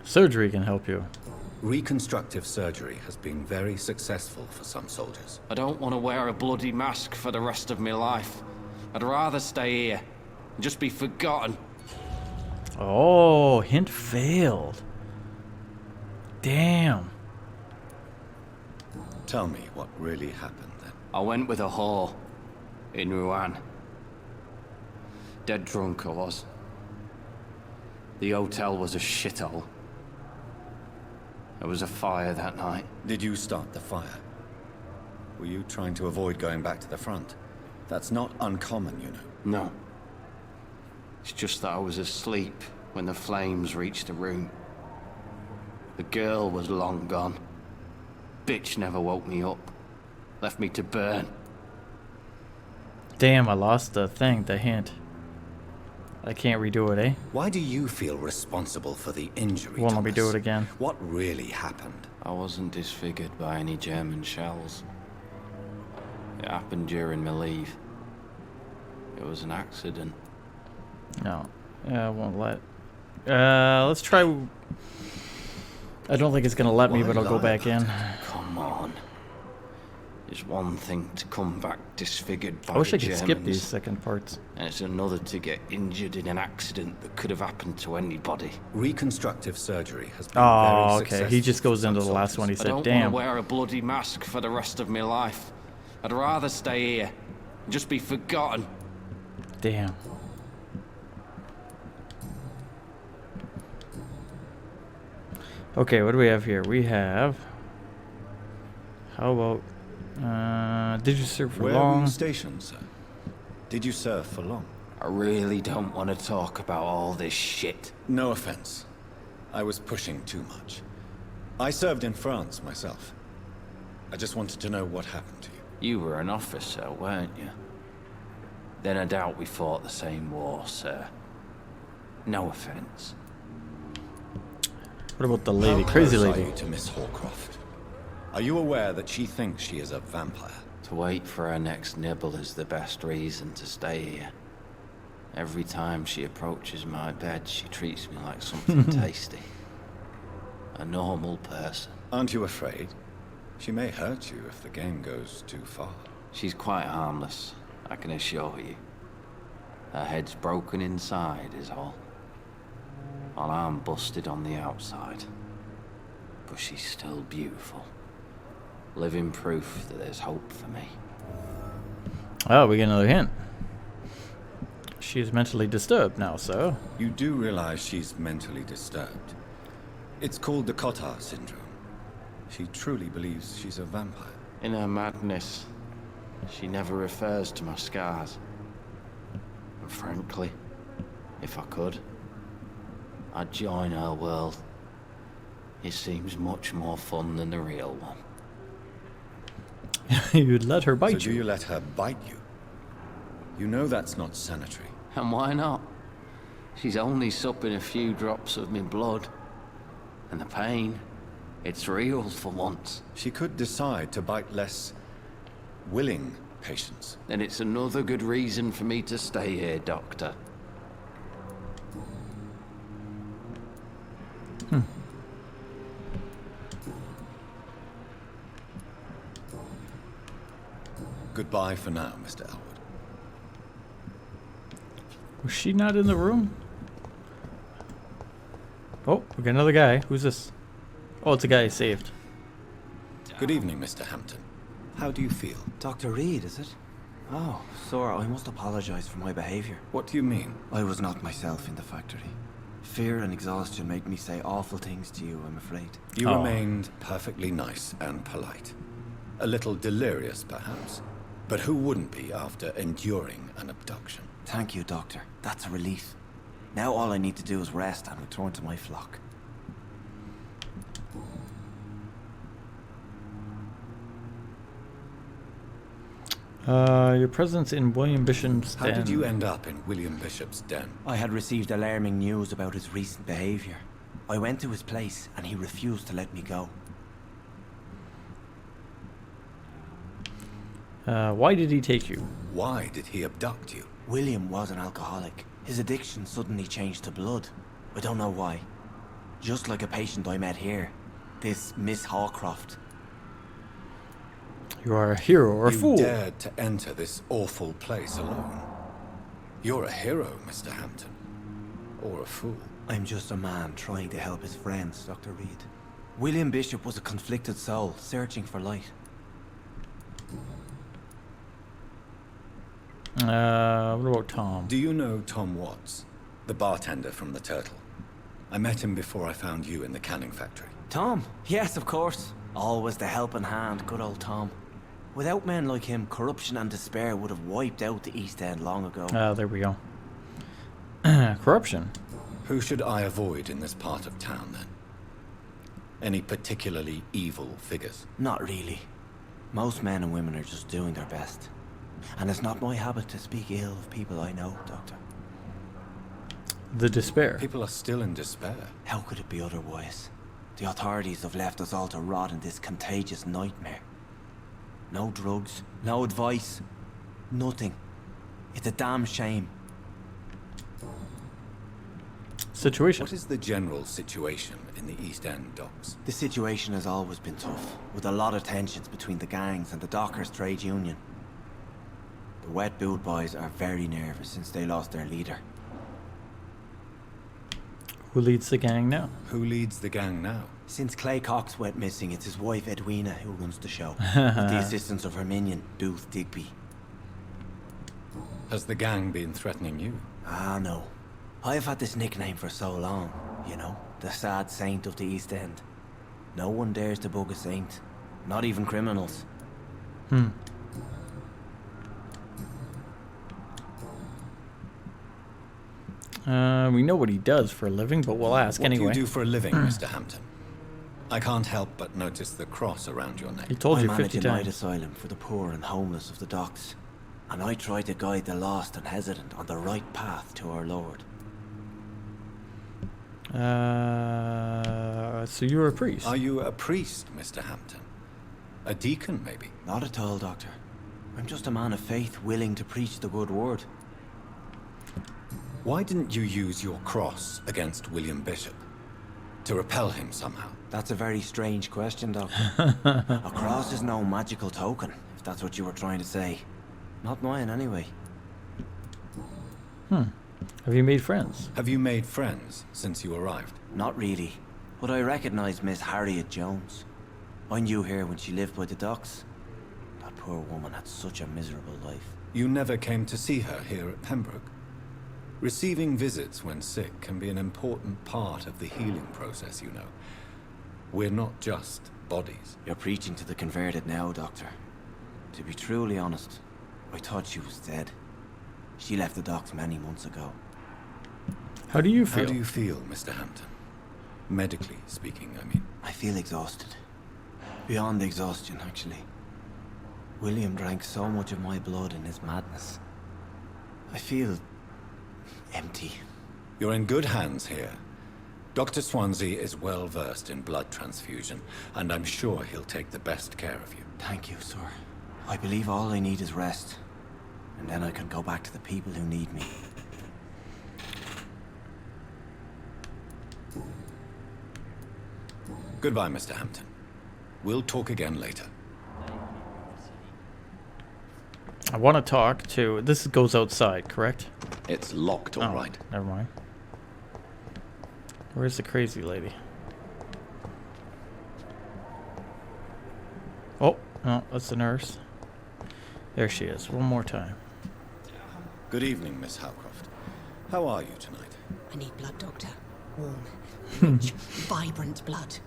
Surgery can help you. Reconstructive surgery has been very successful for some soldiers. I don't want to wear a bloody mask for the rest of my life. I'd rather stay here and just be forgotten. Oh, hint failed. Damn. Tell me what really happened then. I went with a whore in Rouen. Dead drunk I was. The hotel was a shithole. There was a fire that night. Did you start the fire? Were you trying to avoid going back to the front? That's not uncommon, you know. No. It's just that I was asleep when the flames reached the room. The girl was long gone. Bitch never woke me up. Left me to burn. Damn, I lost the thing, the hint. I can't redo it, eh? Why do you feel responsible for the injury, Won't let me do Thomas? it again. What really happened? I wasn't disfigured by any German shells. It happened during my leave. It was an accident. No. I won't let... let's try... I don't think it's gonna let me, but I'll go back in. Come on. It's one thing to come back disfigured by I wish the I could Germans, skip these second parts. and it's another to get injured in an accident that could have happened to anybody. Reconstructive surgery has been Oh, very okay. successful. He just goes into the last one. He I said, don't want damn. to wear a bloody mask for the rest of my life. I'd rather stay here and just be forgotten. Damn. Okay, what do we have here? We have... How about... did you serve for Where were long? you stationed, sir? Did you serve for long? I really don't want to talk about all this shit. No offense. I was pushing too much. I served in France myself. I just wanted to know what happened to you. You were an officer, weren't you? Then I doubt we fought the same war, sir. No offense. What about the lady? How Crazy close lady. are you to Miss Horcroft? Are you aware that she thinks she is a vampire? To wait for her next nibble is the best reason to stay here. Every time she approaches my bed, she treats me like something tasty. A normal person. Aren't you afraid? She may hurt you if the game goes too far. She's quite harmless, I can assure you. Her head's broken inside is all. While I'm busted on the outside. But she's still beautiful. Living proof that there's hope for me. Oh, we get another hint. She is mentally disturbed now, so... You do realize she's mentally disturbed. It's called the Cotard syndrome. She truly believes she's a vampire. In her madness, she never refers to my scars. And frankly, if I could, I'd join her world. It seems much more fun than the real one. You'd let her bite So do you let her bite you? You know that's not sanitary. And why not? She's only supping a few drops of me blood. And the pain, it's real for once. She could decide to bite less willing patients. Then it's another good reason for me to stay here, Doctor. Goodbye for now, Mr. Elwood. Was she not in the room? Oh, we got another guy. Who's this? Oh, it's a guy I saved. Good evening, Mr. Hampton. How do you feel? Dr. Reed, is it? Oh, sir, I must apologize for my behavior. What do you mean? I was not myself in the factory. Fear and exhaustion made me say awful things to you, I'm afraid. You remained perfectly nice and polite. A little delirious, perhaps. But who wouldn't be after enduring an abduction? Thank you, Doctor. That's a relief. Now all I need to do is rest and return to my flock. Your presence in William Bishop's den. How did you end up in William Bishop's den? I had received alarming news about his recent behavior. I went to his place and he refused to let me go. Why did he take you? Why did he abduct you? William was an alcoholic. His addiction suddenly changed to blood. I don't know why. Just like a patient I met here. This Miss Hawcroft. You are a hero or a fool. You dared to enter this awful place alone. You're a hero, Mr. Hampton. Or a fool. I'm just a man trying to help his friends, Dr. Reed. William Bishop was a conflicted soul, searching for light. What about Tom? Do you know Tom Watts, the bartender from the Turtle? I met him before I found you in the canning factory. Tom? Yes, of course. Always the helping hand, good old Tom. Without men like him, corruption and despair would have wiped out the East End long ago. There we go. Corruption. Who should I avoid in this part of town, then? Any particularly evil figures? Not really. Most men and women are just doing their best. And it's not my habit to speak ill of people I know, Doctor. The despair. People are still in despair. How could it be otherwise? The authorities have left us all to rot in this contagious nightmare. No drugs, no advice, nothing. It's a damn shame. Situation. What is the general situation in the East End docks? The situation has always been tough, with a lot of tensions between the gangs and the dockers' trade union. The wet boot boys are very nervous since they lost their leader. Who leads the gang now? Who leads the gang now? Since Clay Cox went missing, it's his wife Edwina who runs the show, with the assistance of her minion, Booth Digby. Has the gang been threatening you? Ah, no. I've had this nickname for so long, you know, the sad saint of the East End. No one dares to bug a saint, not even criminals. We know what he does for a living, but we'll ask anyway. What do you do for a living, Mr. Hampton? I can't help but notice the cross around your neck. He told you I 50 manage a night times. asylum for the poor and homeless of the docks, and I try to guide the lost and hesitant on the right path to our Lord. So you're a priest? Are you a priest, Mr. Hampton? A deacon, maybe? Not at all, Doctor. I'm just a man of faith willing to preach the good word. Why didn't you use your cross against William Bishop? To repel him somehow? That's a very strange question, Doctor. A cross is no magical token, if that's what you were trying to say. Not mine, anyway. Have you made friends? Have you made friends since you arrived? Not really. But I recognise Miss Harriet Jones. I knew her when she lived by the docks. That poor woman had such a miserable life. You never came to see her here at Pembroke? Receiving visits when sick can be an important part of the healing process, you know. We're not just bodies. You're preaching to the converted now, Doctor. To be truly honest, I thought she was dead. She left the docks many months ago. How do you feel? How do you feel, Mr. Hampton? Medically speaking, I mean. I feel exhausted. Beyond exhaustion, actually. William drank so much of my blood in his madness. I feel empty. You're in good hands here. Dr. Swansea is well versed in blood transfusion, and I'm sure he'll take the best care of you. Thank you, sir. I believe all I need is rest. And then I can go back to the people who need me. Goodbye, Mr. Hampton. We'll talk again later. I want to talk to... This goes outside, correct? It's locked, all right. Never mind. Where's the crazy lady? Oh, no, that's the nurse. There she is. One more time. Good evening, Miss Howcroft. How are you tonight? I need blood, Doctor. Warm, rich, vibrant blood.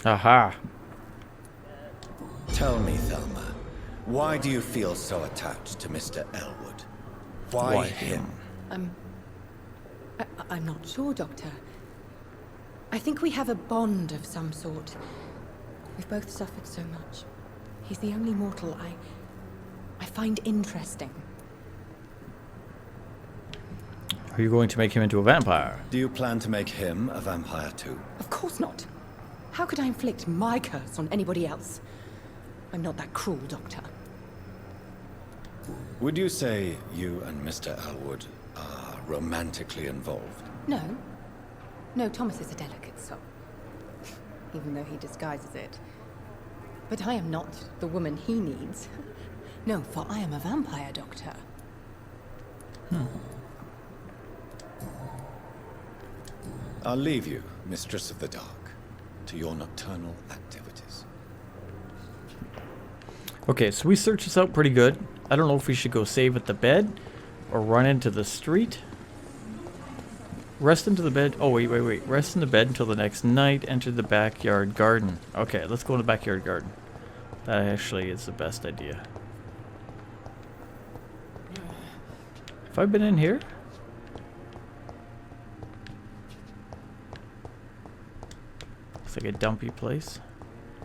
Aha. Tell me, Thelma, why do you feel so attached to Mr. Elwood? Why him? I'm not sure, Doctor. I think we have a bond of some sort. We've both suffered so much. He's the only mortal I find interesting. Are you going to make him into a vampire? Do you plan to make him a vampire too? Of course not. How could I inflict my curse on anybody else? I'm not that cruel, Doctor. Would you say you and Mr. Elwood are romantically involved? No. No, Thomas is a delicate soul. Even though he disguises it. But I am not the woman he needs. No, for I am a vampire, Doctor. I'll leave you, Mistress of the Dark, to your nocturnal activities. Okay, so we searched this out pretty good. I don't know if we should go save at the bed or run into the street. Rest into the bed. Oh, wait. Rest in the bed until the next night. Enter the backyard garden. Okay, let's go in the backyard garden. That actually is the best idea. Have I been in here? Looks like a dumpy place.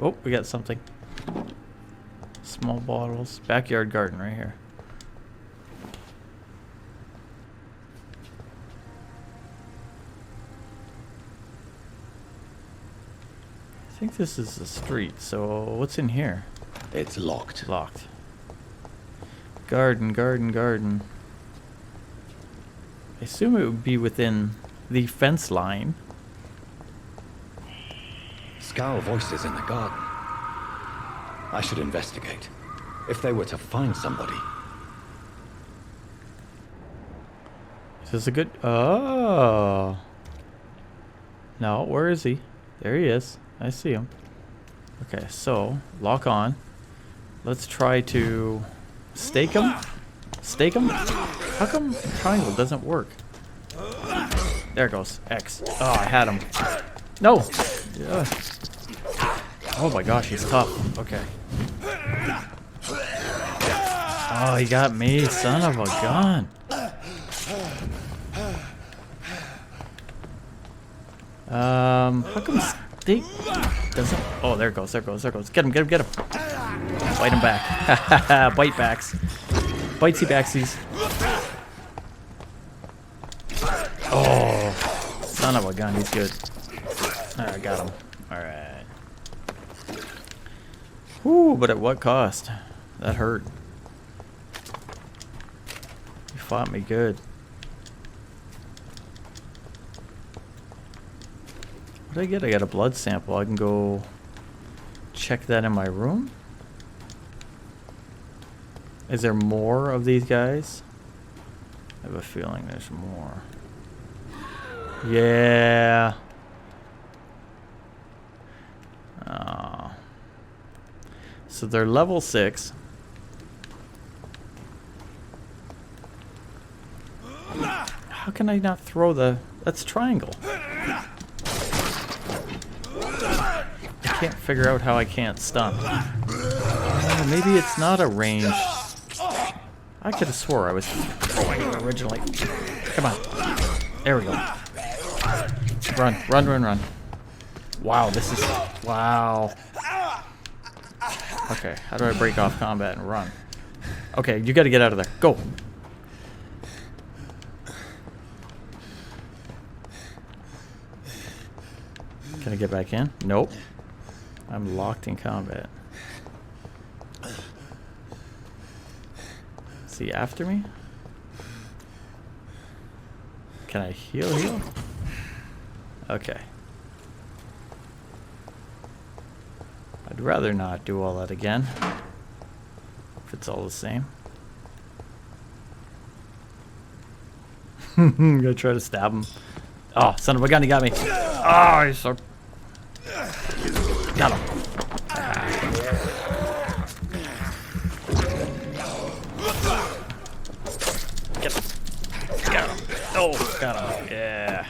Oh, we got something. Small bottles. Backyard garden right here. I think this is the street, so what's in here? It's locked. Locked. Garden. I assume it would be within the fence line. Scowl voices in the garden. I should investigate. If they were to find somebody. Is this a good... Oh. No, where is he? There he is. I see him. Okay, so lock on. Let's try to stake him. Stake him? How come triangle doesn't work? There it goes. X. Oh, I had him. No! Yeah. Oh my gosh, he's tough. Okay. Oh, he got me. Son of a gun. How come stake doesn't... Oh, there it goes. Get him. Bite him back. Bite backs. Bitesy backsies. Oh, son of a gun. He's good. I got him. Alright. Whew, but at what cost? That hurt. You fought me good. What did I get? I got a blood sample. I can go check that in my room. Is there more of these guys? I have a feeling there's more. Yeah. Oh. So they're level 6. How can I not throw the... That's triangle. I can't figure out how I can't stun. Maybe it's not a range. I could have swore I was throwing it originally. Come on. There we go. Run. Wow, this is... Wow. Okay, how do I break off combat and run? Okay, you gotta get out of there. Go! Can I get back in? Nope. I'm locked in combat. Is he after me? Can I heal? Okay. I'd rather not do all that again. If it's all the same. I'm gonna try to stab him. Oh, son of a gun, he got me. Oh, he's so... Got him. Get him. Got him. Oh, got him. Yeah.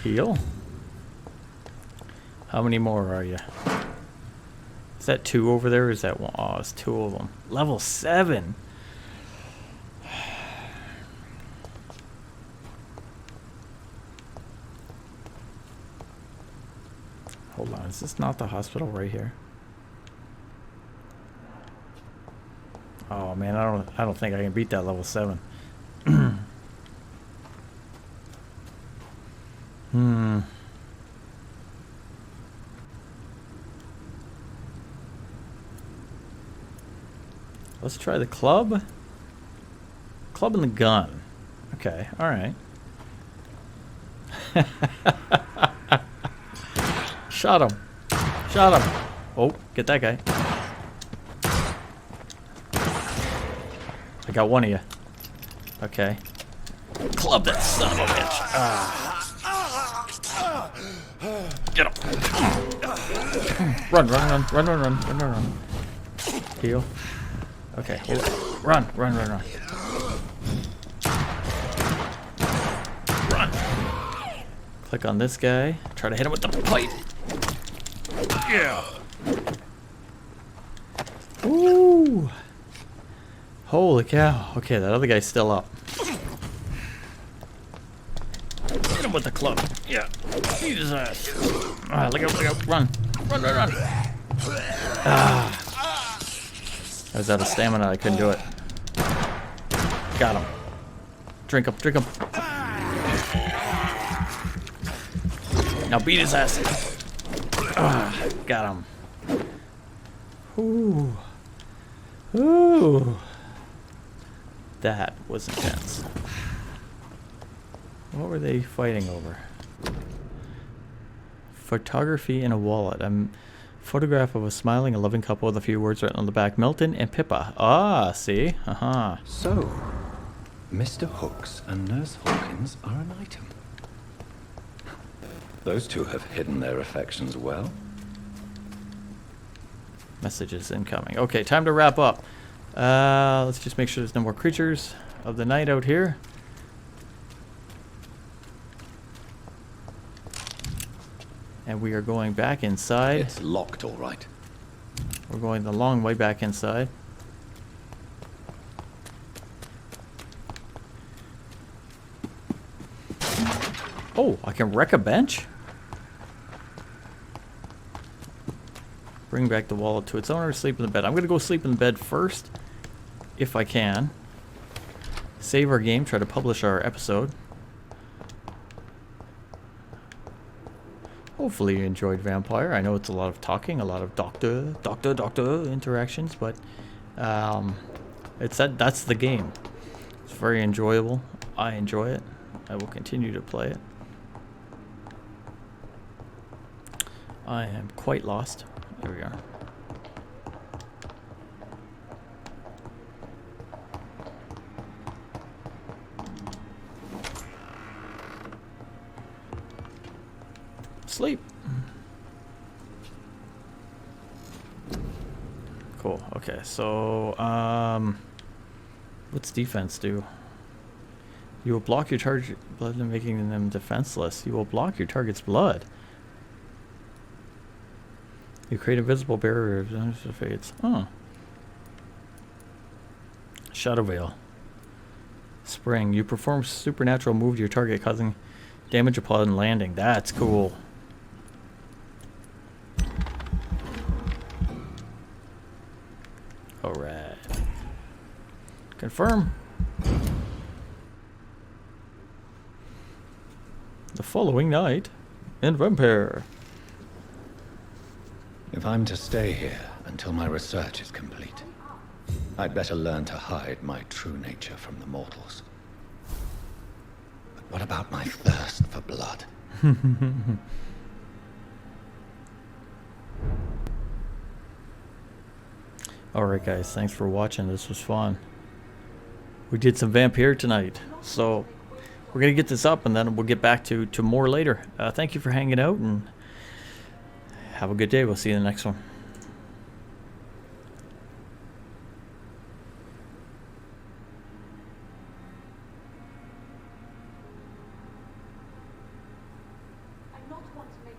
Heal? How many more are you? Is that 2 over there or is that 1? Oh, it's 2 of them. Level 7. Hold on, is this not the hospital right here? Oh man, I don't think I can beat that level 7. Let's try the club. Club and the gun. Okay, alright. Shot him. Oh, get that guy. I got one of you. Okay. Club that son of a bitch. Get him. Run. Heal. Okay, hold on. Run. Run. Click on this guy. Try to hit him with the pipe. Yeah. Ooh. Holy cow. Okay, that other guy's still up. Hit him with the club. Yeah. Beat his ass. Ah, look out. Run. Ah. I was out of stamina. I couldn't do it. Got him. Drink him. Now beat his ass. Ah, got him. Ooh. That was intense. What were they fighting over? Photography in a wallet. Photograph of a smiling and loving couple with a few words written on the back. Milton and Pippa. Ah, see? So, Mr. Hooks and Nurse Hawkins are an item. Those two have hidden their affections well. Messages incoming. Okay, time to wrap up. Let's just make sure there's no more creatures of the night out here. And we are going back inside. It's locked, all right. We're going the long way back inside. Oh, I can wreck a bench? Bring back the wallet to its owner, sleep in the bed. I'm going to go sleep in the bed first, if I can. Save our game, try to publish our episode. Hopefully you enjoyed Vampyr. I know it's a lot of talking, a lot of doctor interactions, but that's the game. It's very enjoyable. I enjoy it. I will continue to play it. I am quite lost. There we are. Sleep. Cool. Okay, so what's defense do? You will block your target blood, making them defenseless. You will block your target's blood. You create a visible barrier of fades. Oh. Shadow Veil. Spring. You perform supernatural move to your target, causing damage upon landing. That's cool. Alright. Confirm. The following night in Vampyr. If I'm to stay here until my research is complete, I'd better learn to hide my true nature from the mortals. But what about my thirst for blood? Alright guys, thanks for watching. This was fun. We did some Vampyr tonight, so we're going to get this up and then we'll get back to more later. Thank you for hanging out and have a good day. We'll see you in the next one. I not want to make